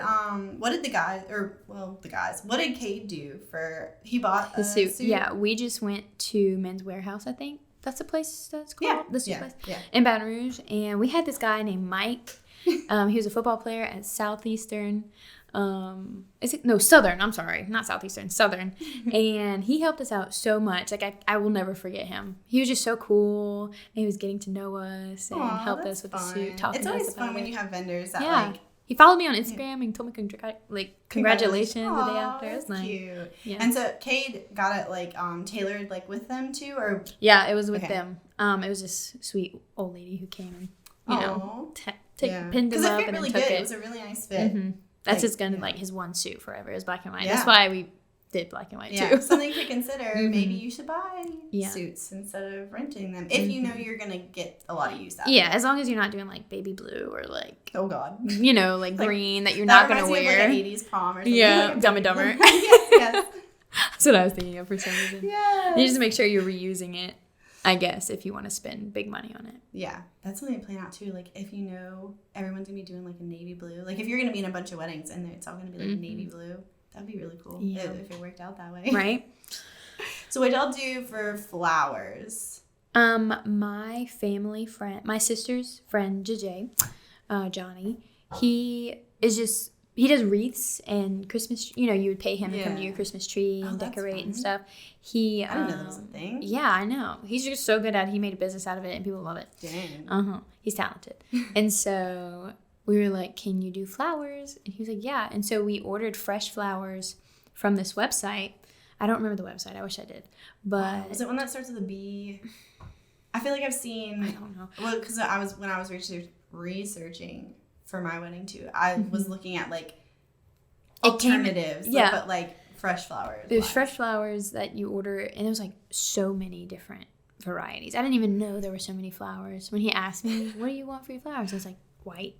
Cade do for, he bought a suit? Yeah, we just went to Men's Warehouse, I think. That's the place that's called? Yeah. The suit place? Yeah. In Baton Rouge. And we had this guy named Mike. He was a football player at Southeastern. Southern. I'm sorry. Not Southeastern. Southern. And he helped us out so much. Like, I will never forget him. He was just so cool. And he was getting to know us and helped us with the suit. It's always fun when you have vendors that, like, he followed me on Instagram and told me congratulations the day after. It was nice. Cute. Yeah. And so Cade got it like tailored like with them too, or yeah, it was with them. It was this sweet old lady who came and pinned him up and really took good. it. It was a really nice fit. Mm-hmm. That's just gonna like his one suit forever. It was black and white. Yeah. That's why we did black and white too. Something to consider. Maybe you should buy suits instead of renting them if you know you're gonna get a lot of use out of it. Yeah, as long as you're not doing like baby blue or like oh god, like green that you're not gonna wear. Of, like, an 80s prom or something. Yeah, like Dumb and Dumber. yes. That's what I was thinking of for some reason. Yeah. You just make sure you're reusing it, I guess, if you want to spend big money on it. Yeah, that's something to plan out too. Like if you know everyone's gonna be doing like a navy blue, like if you're gonna be in a bunch of weddings and it's all gonna be like navy blue, that'd be really cool. Yeah. If it worked out that way. Right. So what y'all do for flowers? My family friend, my sister's friend, Johnny, he does wreaths and Christmas, you would pay him to come to your Christmas tree and decorate and stuff. I didn't know that was a thing. Yeah, I know. He's just so good at it. He made a business out of it and people love it. Dang. He's talented. And so we were like, can you do flowers? And he was like, yeah. And so we ordered fresh flowers from this website. I don't remember the website. I wish I did. But was it one that starts with a B? I feel like I've seen. I don't know. Well, because when I was researching for my wedding too, I was looking at like alternatives. But like fresh flowers. There's fresh flowers that you order, and it was like so many different varieties. I didn't even know there were so many flowers. When he asked me, what do you want for your flowers? I was like, white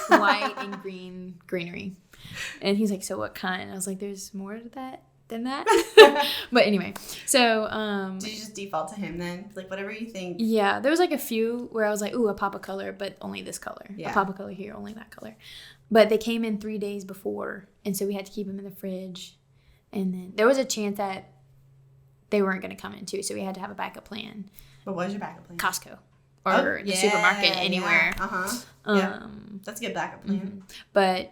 and greenery. And he's like, so what kind? And I was like, there's more to that than that. But anyway, so did you just default to him then? Like whatever you think. Yeah, there was like a few where I was like, ooh, a pop of color, but only this color. Yeah. A pop of color here, only that color. But they came in 3 days before, and so we had to keep them in the fridge. And then there was a chance that they weren't going to come in too, so we had to have a backup plan. What was your backup plan? Costco or the supermarket, anywhere. Yeah. That's a good backup plan. Mm-hmm. But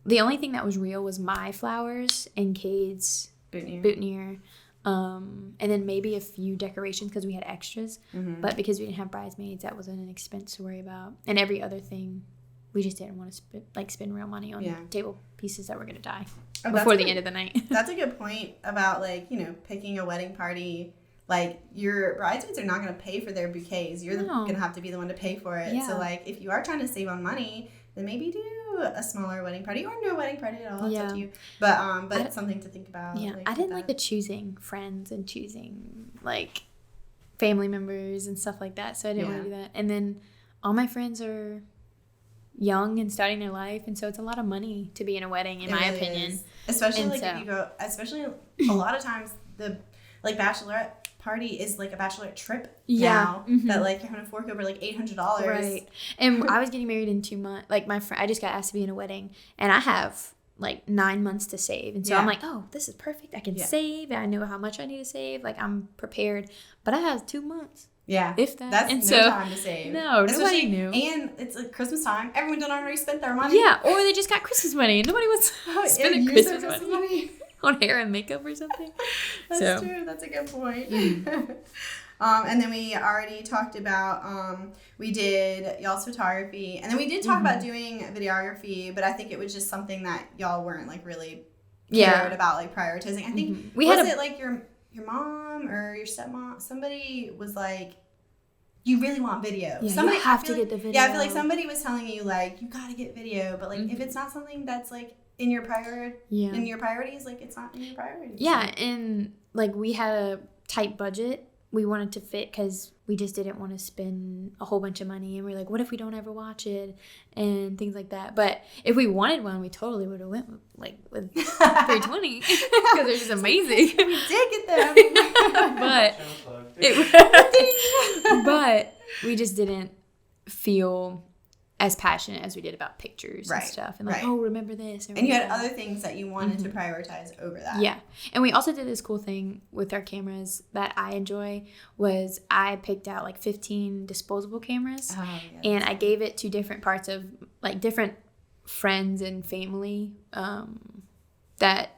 the only thing that was real was my flowers and Cade's boutonniere. And then maybe a few decorations because we had extras. Mm-hmm. But because we didn't have bridesmaids, that wasn't an expense to worry about. And every other thing, we just didn't want to spend real money on table pieces that were going to die before the end of the night. That's a good point about picking a wedding party. Like your bridesmaids are not going to pay for their bouquets. You're going to have to be the one to pay for it. Yeah. So like if you are trying to save on money, then maybe do a smaller wedding party or no wedding party at all. It's up to you. But it's something to think about. Yeah, I didn't like the choosing friends and choosing like family members and stuff like that. So I didn't want to do that. And then all my friends are young and starting their life, and so it's a lot of money to be in a wedding, in my opinion. Especially if you go. Especially a lot of times the bachelorette party is like a bachelorette trip now that like you're having to fork over like $800. Right. And I was getting married in 2 months. Like my friend, I just got asked to be in a wedding, and I have like 9 months to save, and so I'm like, oh, this is perfect. I can save. I know how much I need to save. Like I'm prepared, but I have 2 months. Yeah, if that. That's and no time to save. No, nobody knew. And it's like Christmas time. Everyone done already spent their money. Yeah, or they just got Christmas money, and nobody was spending Christmas money on hair and makeup or something. That's true. That's a good point. And then we already talked about we did y'all's photography, and then we did talk about doing videography, but I think it was just something that y'all weren't like really cared about like prioritizing. I think it like your mom or your stepmom? Somebody was like, you really want video. Yeah, somebody you have to get the video. Yeah, I feel like somebody was telling you like you gotta get video, but like if it's not something that's like in your priorities, like it's not in your priorities. Yeah, and like we had a tight budget. We wanted to fit because we just didn't want to spend a whole bunch of money, and we're like, what if we don't ever watch it and things like that. But if we wanted one, we totally would have went with 320 because they're just amazing. We did get them. but we just didn't feel as passionate as we did about pictures and stuff, and like, oh, remember this. And you had other things that you wanted to prioritize over that. Yeah, and we also did this cool thing with our cameras that I enjoy. Was I picked out like 15 disposable cameras, and I gave it to different parts of like different friends and family that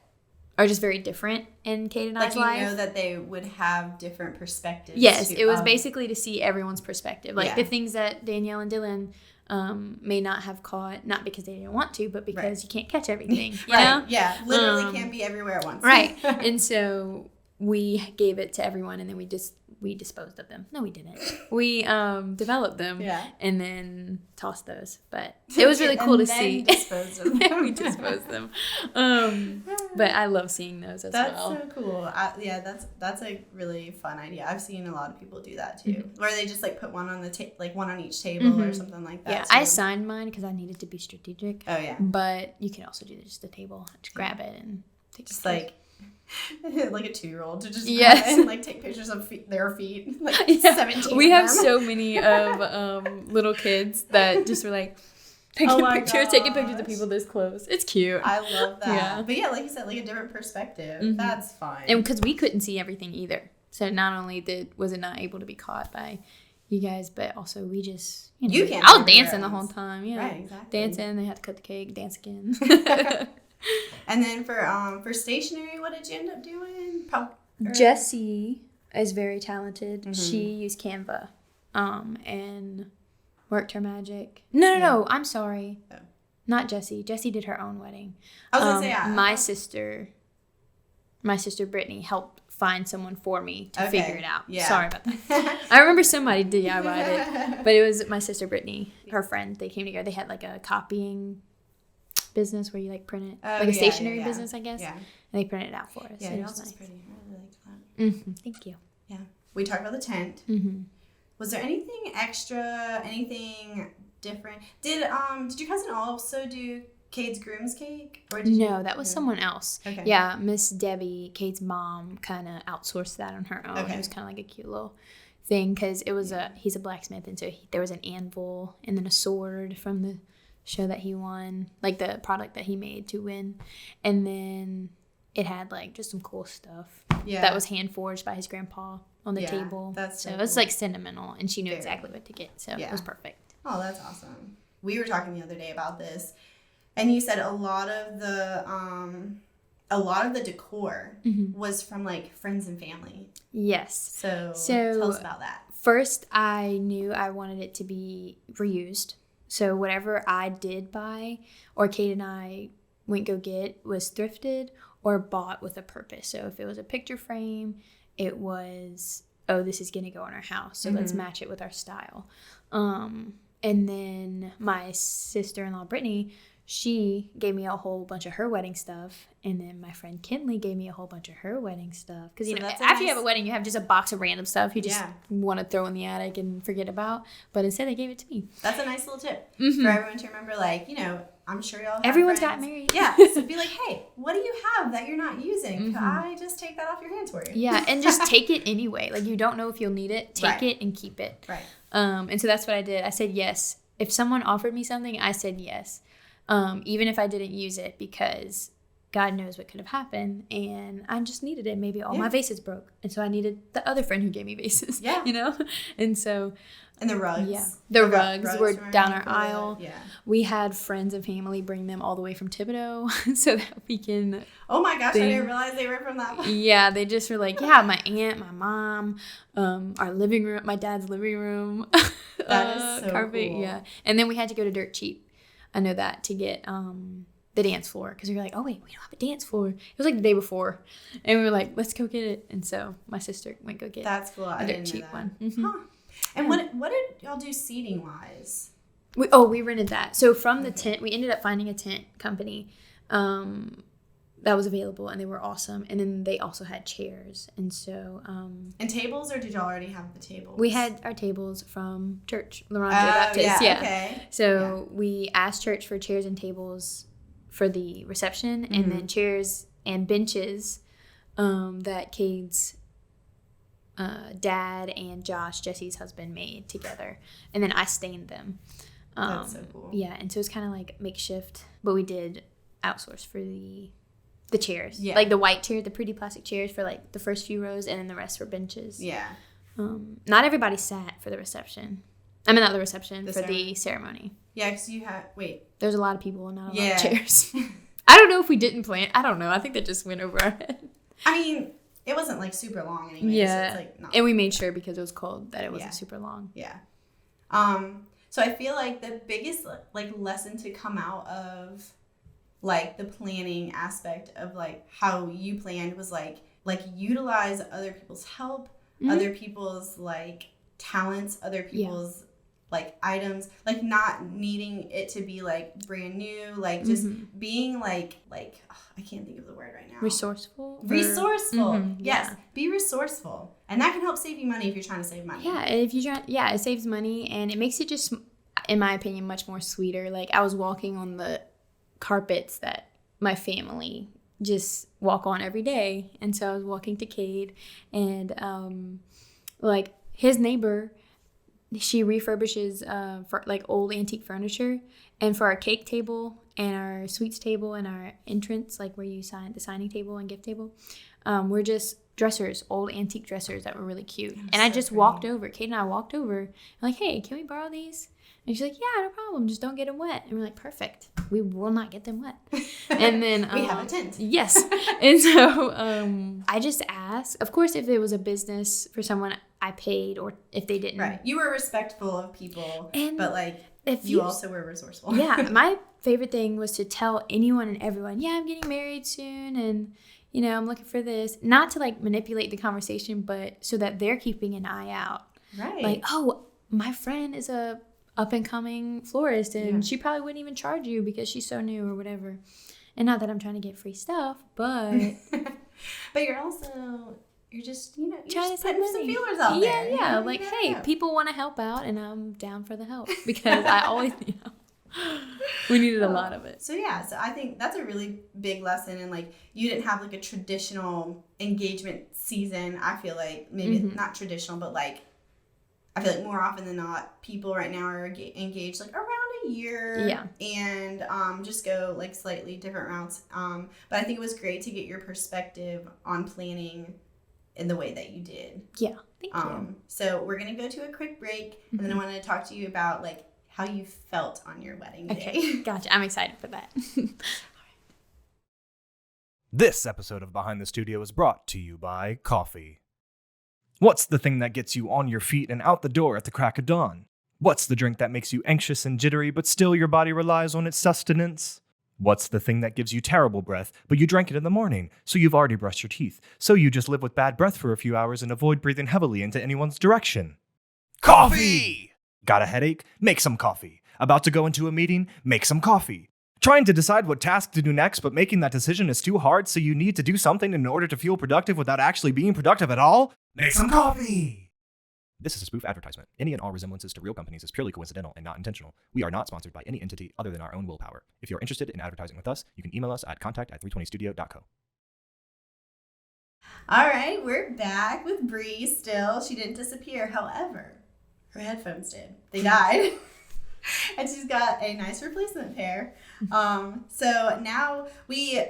are just very different in Kate and I's life. Like, you know that they would have different perspectives. Yes, it was basically to see everyone's perspective. Like the things that Danielle and Dylan may not have caught, not because they didn't want to, but because you can't catch everything. You right. know? Yeah. Literally can't be everywhere at once. Right. And so we gave it to everyone, and then we disposed of them. No, we didn't. We developed them and then tossed those. But it was really cool to see. Disposed of them. We disposed them. But I love seeing those as well. That's so cool. That's a really fun idea. I've seen a lot of people do that too, where they just like put one on the one on each table or something like that. Yeah, I assigned mine because I needed to be strategic. Oh yeah. But you can also do just a table. Just grab it and take just pictures. like a 2-year-old to just grab it and like take pictures of their feet. Like 17. We have so many of little kids that just were like taking pictures of people this close. It's cute. I love that. Yeah. But yeah, like you said, like a different perspective. That's fun. And because we couldn't see everything either, so not only was it not able to be caught by you guys, but also we just you can't. I was dancing the whole time. Yeah, right, exactly. Dancing. They had to cut the cake. Dance again. And then for stationery, what did you end up doing? Jessie is very talented. She used Canva, and worked her magic. No. I'm sorry. Oh. Not Jessie. Jessie did her own wedding. I was gonna say my sister Brittany helped find someone for me to figure it out. Yeah. Sorry about that. I remember somebody DIY'd it, but it was my sister Brittany, her friend. They came together. They had like a copying business where you like print it, like a stationery business, I guess. Yeah. And they printed it out for us. Yeah, it was nice. pretty. I really liked that. Thank you. Yeah. We talked about the tent. Was there anything extra? Anything different? Did your cousin also do Cade's groom's cake? Or did that was someone else. Okay. Yeah, Miss Debbie, Cade's mom, kind of outsourced that on her own. Okay. It was kind of like a cute little thing because it was he's a blacksmith, and so there was an anvil and then a sword from the show that he won, like the product that he made to win, and then it had like just some cool stuff that was hand forged by his grandpa on the table. That's so it was like sentimental, and she knew exactly what to get, so it was perfect. Oh, that's awesome. We were talking the other day about this, and you said a lot of the decor was from like friends and family. Yes. So tell us about that. First, I knew I wanted it to be reused. So whatever I did buy or Kate and I went go get was thrifted or bought with a purpose. So if it was a picture frame, it was, this is going to go in our house. So let's match it with our style. And then my sister-in-law, Brittany, she gave me a whole bunch of her wedding stuff. And then my friend Kinley gave me a whole bunch of her wedding stuff. Because, after you have a wedding, you have just a box of random stuff you just want to throw in the attic and forget about. But instead, they gave it to me. That's a nice little tip for everyone to remember. Like, I'm sure y'all have Everyone's friends. got married. Yeah. So be like, hey, what do you have that you're not using? Could I just take that off your hands for you? Yeah, and just take it anyway. Like, you don't know if you'll need it. Take it and keep it. Right. And so that's what I did. I said yes. If someone offered me something, I said yes. Even if I didn't use it, because God knows what could have happened, and I just needed it. Maybe all my vases broke, and so I needed the other friend who gave me vases. Yeah, and so. And the rugs. Yeah, the rugs were down our aisle. Yeah, we had friends and family bring them all the way from Thibodeau, so that we can. Oh my gosh! I didn't realize they were from that. Yeah, they just were like, my aunt, my mom, our living room, my dad's living room. That is so carpet, cool. Yeah, and then we had to go to Dirt Cheap. I know that to get the dance floor, because we were like, oh wait, we don't have a dance floor. It was like the day before, and we were like, let's go get it. And so my sister went go get. That's cool. A Dirt Cheap one. Mm-hmm. Huh. And what did y'all do seating wise? We rented that. So from the tent, we ended up finding a tent company that was available, and they were awesome. And then they also had chairs, and so and tables, or did y'all already have the tables? We had our tables from church, Laurent Baptist. Yeah. Okay. So we asked church for chairs and tables for the reception, and then chairs and benches that Cade's dad and Josh, Jesse's husband, made together, and then I stained them. That's so cool. Yeah, and so it's kind of like makeshift, but we did outsource for the chairs, like the white chair, the pretty plastic chairs for like the first few rows, and then the rest were benches. Yeah. Not everybody sat for the reception. I mean, not the reception, the ceremony. Yeah, because you had There's a lot of people and not a lot of chairs. I don't know if we didn't plan. I don't know. I think that just went over our head. I mean, it wasn't like super long anyway. Yeah. So it's like not and we made sure, because it was cold, that it wasn't super long. Yeah. So I feel like the biggest like lesson to come out of like the planning aspect of like how you planned was like utilize other people's help, other people's like talents, other people's like items, like not needing it to be like brand new, like just being like I can't think of the word right now. Resourceful. Yes, be resourceful, and that can help save you money if you're trying to save money. Yeah, if you try, it saves money and it makes it just, in my opinion, much more sweeter. Like I was walking on the carpets that my family just walk on every day, and so I was walking to Cade, and like his neighbor, she refurbishes for like old antique furniture, and for our cake table and our sweets table and our entrance, like where you sign the signing table and gift table, we're just dressers, old antique dressers that were really cute. And I just walked over, Kate and I walked over, and like, hey, can we borrow these? And she's like, yeah, no problem, just don't get them wet. And we're like, perfect, we will not get them wet. And then we have a tent. Yes. And so I just asked, of course, if it was a business for someone I paid, or if they didn't. Right. You were respectful of people, but like if you also were resourceful. Yeah. My favorite thing was to tell anyone and everyone, yeah, I'm getting married soon, and you know, I'm looking for this. Not to like manipulate the conversation, but so that they're keeping an eye out. Right. Like, oh, my friend is a up and coming florist, and she probably wouldn't even charge you because she's so new or whatever. And not that I'm trying to get free stuff, but but you're just, you know, you're trying just to putting some feelers out there. Yeah. Like, hey, people want to help out, and I'm down for the help because I always, you know, we needed a lot of it. So yeah, so I think that's a really big lesson. And like, you didn't have like a traditional engagement season. I feel like maybe not traditional, but like, I feel like more often than not, people right now are engaged like around a year. Yeah. And just go like slightly different routes. But I think it was great to get your perspective on planning in the way that you did. Yeah. Thank you. So we're going to go to a quick break, and then I want to talk to you about like how you felt on your wedding day. Okay. Gotcha. I'm excited for that. This episode of Behind the Studio is brought to you by coffee. What's the thing that gets you on your feet and out the door at the crack of dawn? What's the drink that makes you anxious and jittery, but still your body relies on its sustenance? What's the thing that gives you terrible breath, but you drank it in the morning, so you've already brushed your teeth, so you just live with bad breath for a few hours and avoid breathing heavily into anyone's direction? Coffee! Got a headache? Make some coffee. About to go into a meeting? Make some coffee. Trying to decide what task to do next, but making that decision is too hard, so you need to do something in order to feel productive without actually being productive at all? Make some coffee! This is a spoof advertisement. Any and all resemblances to real companies is purely coincidental and not intentional. We are not sponsored by any entity other than our own willpower. If you're interested in advertising with us, you can email us at contact@320studio.co. All right, we're back with Brie still. She didn't disappear. However, her headphones did. They died. And she's got a nice replacement pair. So now we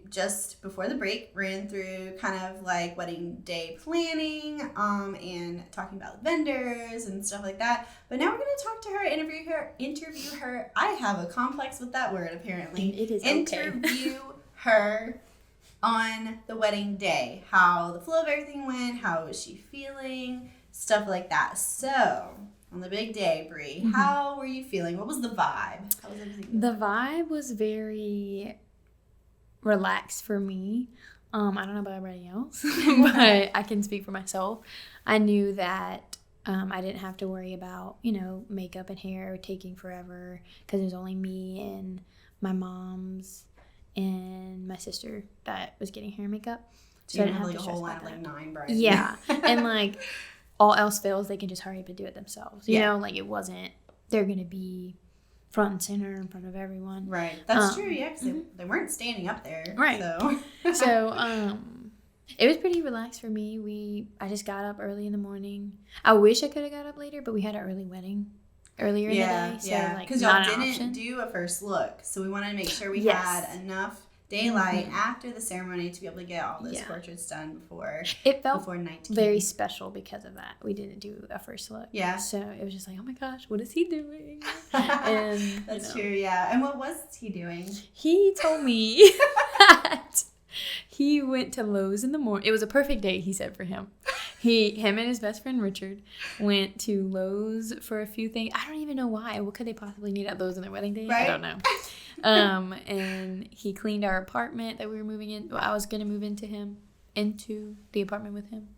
just before the break ran through kind of like wedding day planning and talking about vendors and stuff like that. But now we're going to talk to her, interview her. I have a complex with that word apparently. It is interview her on the wedding day, how the flow of everything went, how was she feeling, stuff like that. So on the big day, Brie, how were you feeling? What was the vibe? How was everything? The vibe was very relaxed for me. I don't know about everybody else, but I can speak for myself. I knew that I didn't have to worry about, you know, makeup and hair taking forever because there's only me and my mom's and my sister that was getting hair and makeup. So you didn't have like a whole line of like 9 bridesmaids. Yeah. And like all else fails, they can just hurry up and do it themselves. You know, like it wasn't, they're going to be front and center in front of everyone. Right. That's true, yeah, because they weren't standing up there. Right. So, it was pretty relaxed for me. I just got up early in the morning. I wish I could have got up later, but we had an early wedding earlier in the day. So, like, because y'all didn't do a first look. So we wanted to make sure we had enough daylight after the ceremony to be able to get all those portraits done before it felt before night very special because of that. We didn't do a first look. Yeah. So it was just like, oh my gosh, what is he doing? And that's true, yeah. And what was he doing? He told me that he went to Lowe's in the morning. It was a perfect day, he said, for him. Him and his best friend Richard went to Lowe's for a few things. I don't even know why. What could they possibly need at Lowe's on their wedding day? Right? I don't know. And he cleaned our apartment that we were moving in. Well, I was gonna move into the apartment with him.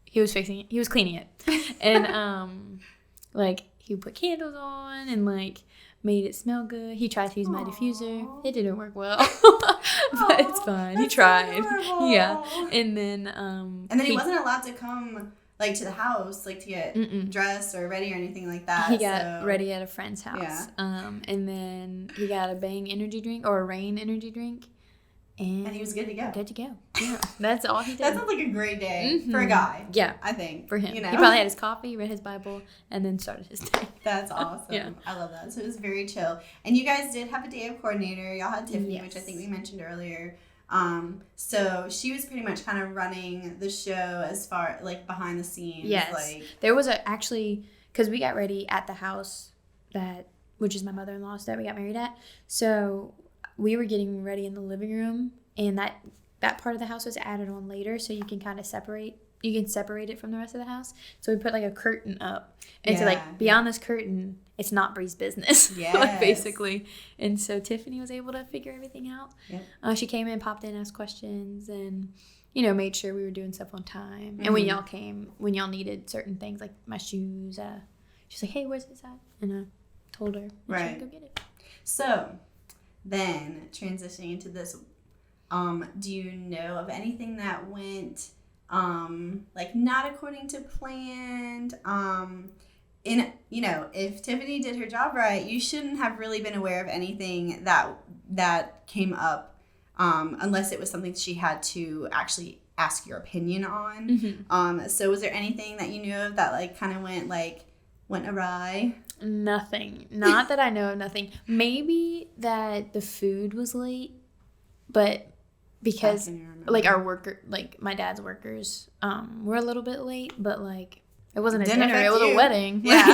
He was fixing it. He was cleaning it, and like he would put candles on and like made it smell good. He tried to use my diffuser. It didn't work well, but it's fine. He tried. So yeah, and then he wasn't allowed to come like to the house like to get dressed or ready or anything like that. He got ready at a friend's house. Yeah. And then he got a Bang energy drink or a Rain energy drink. And he was good to go. Good to go. Yeah, that's all he did. That sounds like a great day for a guy. Yeah, I think for him. You know? He probably had his coffee, read his Bible, and then started his day. That's awesome. Yeah. I love that. So it was very chill. And you guys did have a day of coordinator. Y'all had Tiffany, Yes. which I think we mentioned earlier. So she was pretty much kind of running the show as far like behind the scenes. Yes. Like There was because we got ready at the house which is my mother-in-law's that we got married at. So we were getting ready in the living room, and that part of the house was added on later, so you can kind of separate it from the rest of the house. So we put like a curtain up, and so like beyond this curtain, it's not Brie's business. Yes. Like basically. And so Tiffany was able to figure everything out. Yep. She came in, popped in, asked questions, and made sure we were doing stuff on time. And when y'all needed certain things like my shoes, she's like, "Hey, where's this at?" And I told her, Right. Go get it. So then transitioning into this, do you know of anything that went like not according to planned? If Tiffany did her job right, you shouldn't have really been aware of anything that came up unless it was something she had to actually ask your opinion on. Mm-hmm. So was there anything that you knew of that like kind of went awry? Nothing. Not that I know of. Nothing. Maybe that the food was late, but because like our my dad's workers were a little bit late, but like it wasn't a dinner, it was a wedding. Yeah.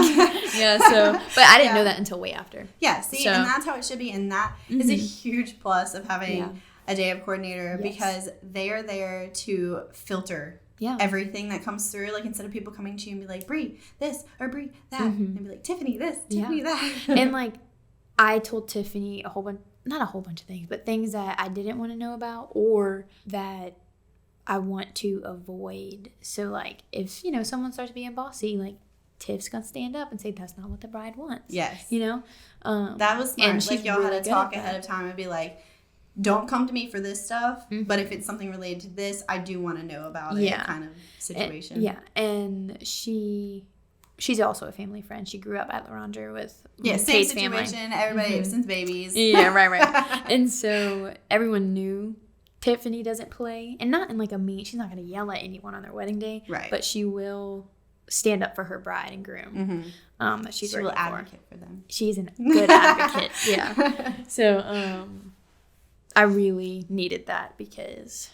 Yeah, so but I didn't know that until way after. Yeah, see, and that's how it should be, and that is a huge plus of having a day of coordinator because they are there to filter everything that comes through. Like instead of people coming to you and be like, Brie this or Brie that, and be like, Tiffany this, Tiffany that. And like I told Tiffany not a whole bunch of things, but things that I didn't want to know about or that I want to avoid. So like if someone starts being bossy, like Tiff's gonna stand up and say that's not what the bride wants. Yes. That was smart. Like y'all had to talk ahead of time and be like, don't come to me for this stuff, but if it's something related to this, I do want to know about it kind of situation. And she's also a family friend. She grew up at Loranger with same Kate's situation. family. Everybody since babies. Yeah, right. And so everyone knew Tiffany doesn't play, and not in like she's not going to yell at anyone on their wedding day, right? But she will stand up for her bride and groom. That she's she working will advocate for them. She's a good advocate. Yeah. So I really needed that because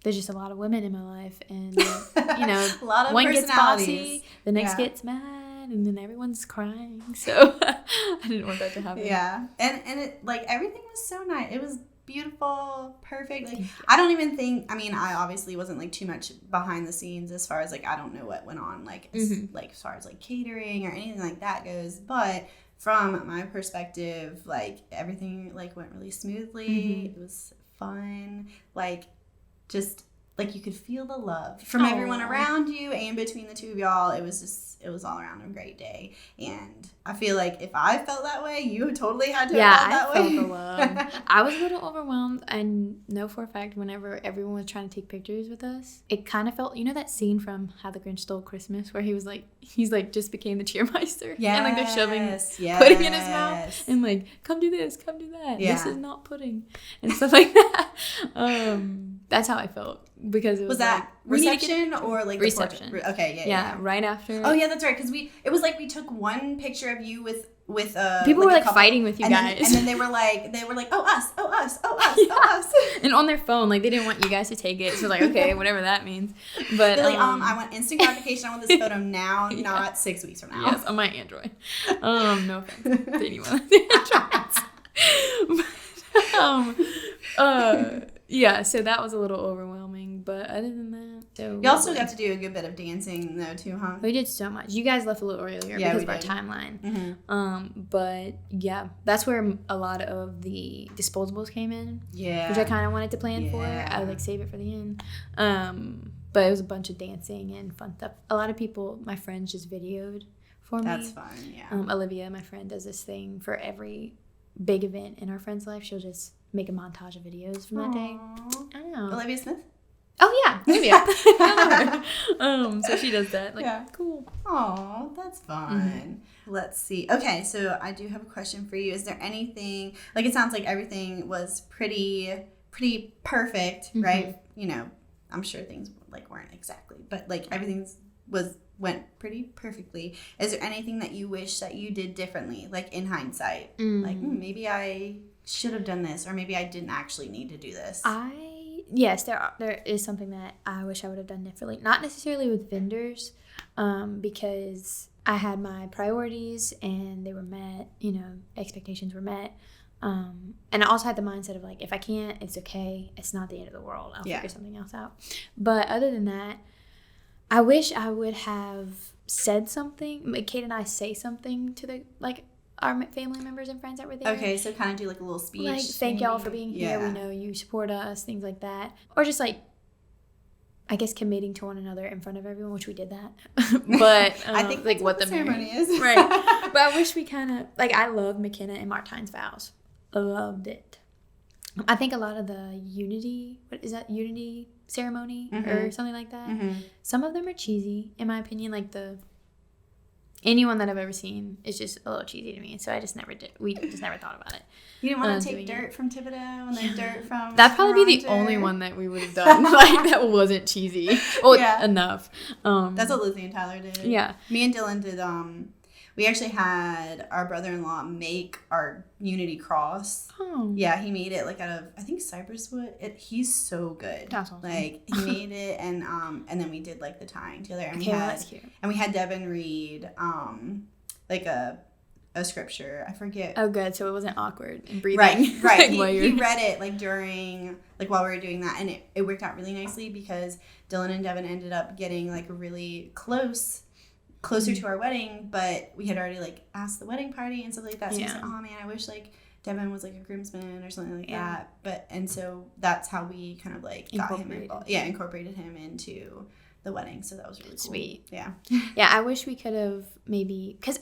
there's just a lot of women in my life, and a lot of one gets bossy, the next gets mad, and then everyone's crying. So I didn't want that to happen. Yeah, and it like everything was so nice. It was beautiful, perfect. Like I don't even think. I mean, I obviously wasn't like too much behind the scenes as far as like I don't know what went on like like as far as like catering or anything like that goes, but. From my perspective, like everything like went really smoothly. It was fun. Like just like you could feel the love from everyone around you and between the two of y'all. It was all around a great day. And I feel like if I felt that way, you totally had to have felt that way. Yeah, I felt the love. I was a little overwhelmed. I know for a fact whenever everyone was trying to take pictures with us, it kind of felt, that scene from How the Grinch Stole Christmas where he's like just became the cheermeister. Yes, and like they're shoving pudding in his mouth and like, come do this, come do that. Yeah. This is not pudding. And stuff like that. That's how I felt because it was that like, reception or like reception? The okay, yeah, right after. Oh yeah, that's right. Because it was like we took one picture of you with people like were like fighting with you guys, and then they were like, oh us, oh us, and on their phone, like they didn't want you guys to take it. So like, okay, whatever that means. But like, I want instant gratification. I want this photo now, not 6 weeks from now. Yes, on my Android. No offense to anyone on the Androids. Yeah, so that was a little overwhelming, but other than that, So you also got to do a good bit of dancing though too, huh? we did so much. You guys left a little earlier Yeah, because we of our did. timeline. Mm-hmm. But yeah, that's where a lot of the disposables came in, Yeah. which I kind of wanted to plan for. Yeah. I would like save it for the end. But it was a bunch of dancing and fun stuff. A lot of people, my friends, just videoed for me. That's fun. Yeah. Olivia, my friend, does this thing for every big event in our friend's life. She'll just make a montage of videos from that day. I know. Olivia Smith. Oh yeah, Olivia. I know her. So she does that. Like, Yeah. cool. Oh, that's fun. Let's see. Okay, so I do have a question for you. Is there anything, like, it sounds like everything was pretty perfect, right? You know, I'm sure things like weren't exactly, but like everything went pretty perfectly. Is there anything that you wish that you did differently, like in hindsight? Like, maybe I should have done this, or maybe I didn't actually need to do this. Yes, there is something that I wish I would have done differently. Not necessarily with vendors, because I had my priorities and they were met, you know, expectations were met. And I also had the mindset of like, if I can't, it's okay. It's not the end of the world. I'll figure something else out. But other than that, I wish I would have said something. Kate and I say something to the, like, our family members and friends that were there. Okay, so kind of do like a little speech. Like, thank y'all for being here. Yeah. We know you support us, things like that. Or just like, I guess, committing to one another in front of everyone, which we did that. But I think like that's what the ceremony is. Right. But I wish we kind of, like, I love McKenna and Martine's vows. Loved it. I think a lot of the unity ceremony or something like that. Some of them are cheesy, in my opinion. Like anyone that I've ever seen is just a little cheesy to me. So I just never did. We just never thought about it. You didn't want to take dirt from Thibodeau and then dirt from That'd probably be the Toronto? only one that we would have done. Like, that wasn't cheesy. Well, enough. That's what Lizzie and Tyler did. Yeah. Me and Dylan did, we actually had our brother-in-law make our Unity cross. Oh. Yeah, he made it like out of, I think, cypress wood. He's so good. That's awesome. Like, he made it and then we did like the tying together. And That's cute. And we had Devin read like a scripture. I forget. Oh, good. So it wasn't awkward and breathing. Right. Like, He read it like during, like while we were doing that, and it worked out really nicely because Dylan and Devin ended up getting like really closer to our wedding, but we had already like asked the wedding party and stuff like that. So we said, oh man, I wish like Devin was like a groomsman or something like that. And so that's how we kind of like got him involved. Yeah, incorporated him into the wedding. So that was really cool. Sweet. Yeah. Yeah, I wish we could have maybe, because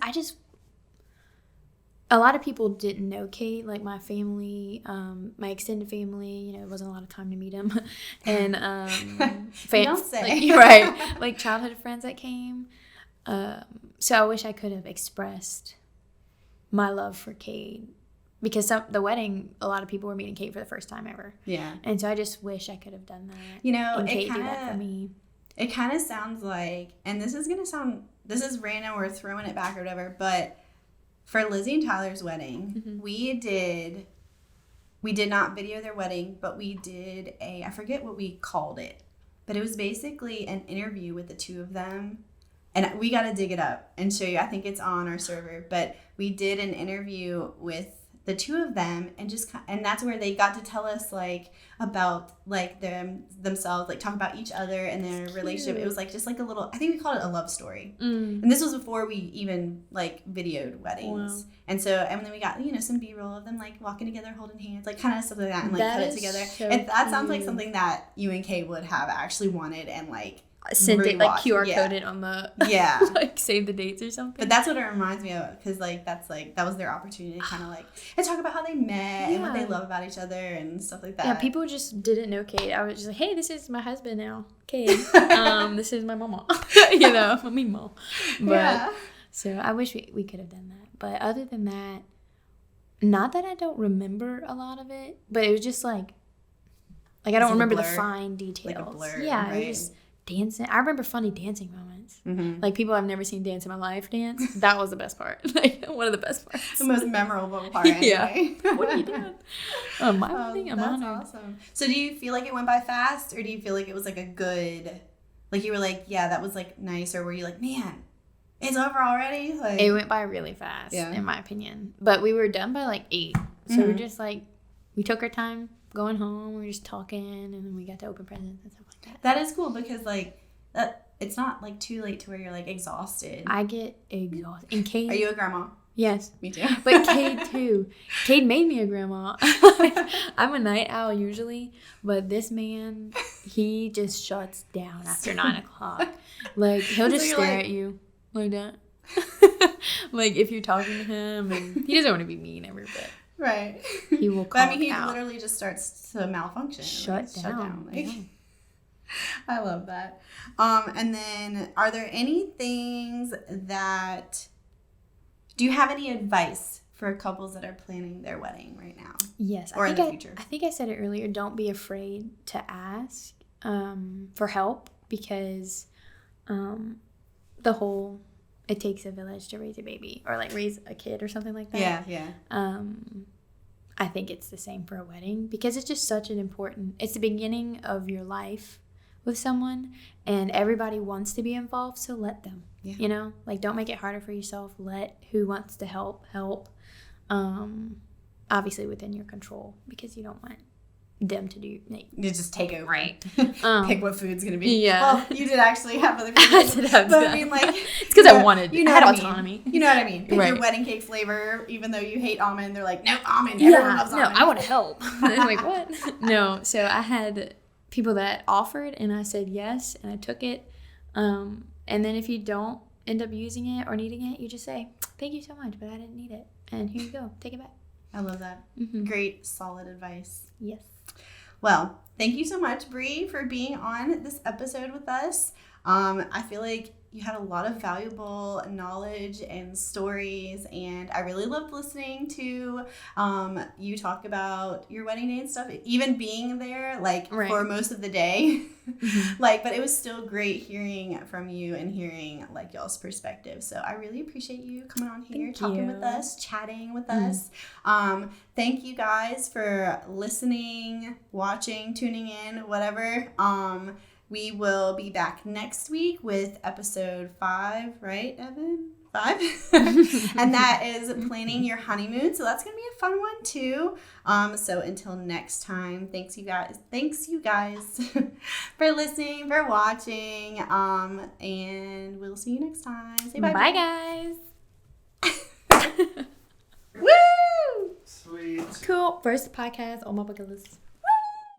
a lot of people didn't know Kate, like my family, my extended family, you know, it wasn't a lot of time to meet him. And You don't say. like, right, like childhood friends that came. So I wish I could have expressed my love for Kate, because the wedding, a lot of people were meeting Kate for the first time ever. Yeah. And so I just wish I could have done that. You know, and Kate do that for me. It kind of sounds like, and this is random, we're throwing it back or whatever, but for Lizzie and Tyler's wedding, we did not video their wedding, but we did I forget what we called it, but it was basically an interview with the two of them. And we got to dig it up and show you. I think it's on our server. But we did an interview with the two of them, and that's where they got to tell us like about like themselves, like talk about each other and their relationship. It was like just like a little, I think we called it a love story. And this was before we even like videoed weddings. Wow. And then we got, you know, some B-roll of them like walking together, holding hands, like kind of stuff like that, and like put it together. So and that sounds like something that you and Kay would have actually wanted and like sent it, like QR coded on the like save the dates or something. But that's what it reminds me of, because like that was their opportunity to kind of like and talk about how they met and what they love about each other and stuff like that. Yeah, people just didn't know Kate. I was just like, hey, this is my husband now, Kate. This is my mama. You know, my mama. But so I wish we could have done that. But other than that, not that I don't remember a lot of it, but it was just like I don't remember the fine details. Like a blur, yeah, right? It was dancing. I remember funny dancing moments. Like people I've never seen dance in my life dance. That was the best part. Like one of the best parts. The most memorable part anyway. What are you doing? I'm that's awesome. So do you feel like it went by fast, or do you feel like it was like a good, like you were like, yeah, that was like nice, or were you like, man, it's over already? Like it went by really fast, in my opinion. But we were done by like 8. So we're just like, we took our time going home. We were just talking, and then we got to open presents and stuff like that. That is cool because like it's not like too late to where you're like exhausted. I get exhausted. And Cade, Are you a grandma? yes. Me too. But Cade too. Cade made me a grandma. I'm a night owl usually, but this man, he just shuts down after 9 o'clock. Like he'll just So stare like, at you like that. Like if you're talking to him, and he doesn't want to be mean every bit. right. He will But call I mean, he out. literally just starts to malfunction. Shut down. Like, Yeah. I love that. And then, are there any things that? Do you have any advice for couples that are planning their wedding right now? Yes, Or in the future? I think I said it earlier. Don't be afraid to ask for help because the whole it takes a village to raise a baby or like raise a kid or something like that. Yeah. I think it's the same for a wedding because it's just such an important. It's the beginning of your life with someone, and everybody wants to be involved. So let them. Yeah. You know, like don't make it harder for yourself. Let who wants to help. Obviously within your control because you don't want them to do You just take over. right. Pick what food's gonna be. Yeah. Well, you did actually have other I food. did have But that. I mean, like, It's because I wanted. You know I had what I mean. autonomy. You know what I mean? Pick Right. your wedding cake flavor, even though you hate almond. They're like, no almond. Everyone loves No, almond. I want to help. They're like, what? No, so I had people that offered, and I said yes, and I took it. And then if you don't end up using it or needing it, you just say, thank you so much, but I didn't need it. And here you go. Take it back. I love that. Mm-hmm. Great, solid advice. Yes. Well, thank you so much, Brie, for being on this episode with us. I feel like you had a lot of valuable knowledge and stories, and I really loved listening to you talk about your wedding day and stuff, even being there, like, Right. for most of the day. Mm-hmm. Like, but it was still great hearing from you and hearing, like, y'all's perspective. So I really appreciate you coming on here, Thank talking you. with us, chatting with Mm-hmm. us. Thank you guys for listening, watching, tuning in, whatever. We will be back next week with episode 5, right, Evan? 5? And that is planning your honeymoon. So that's going to be a fun one too. So until next time, thanks you guys for listening, for watching. And we'll see you next time. Say bye. Bye, guys. Woo! Sweet. Cool. First podcast on my bucket list.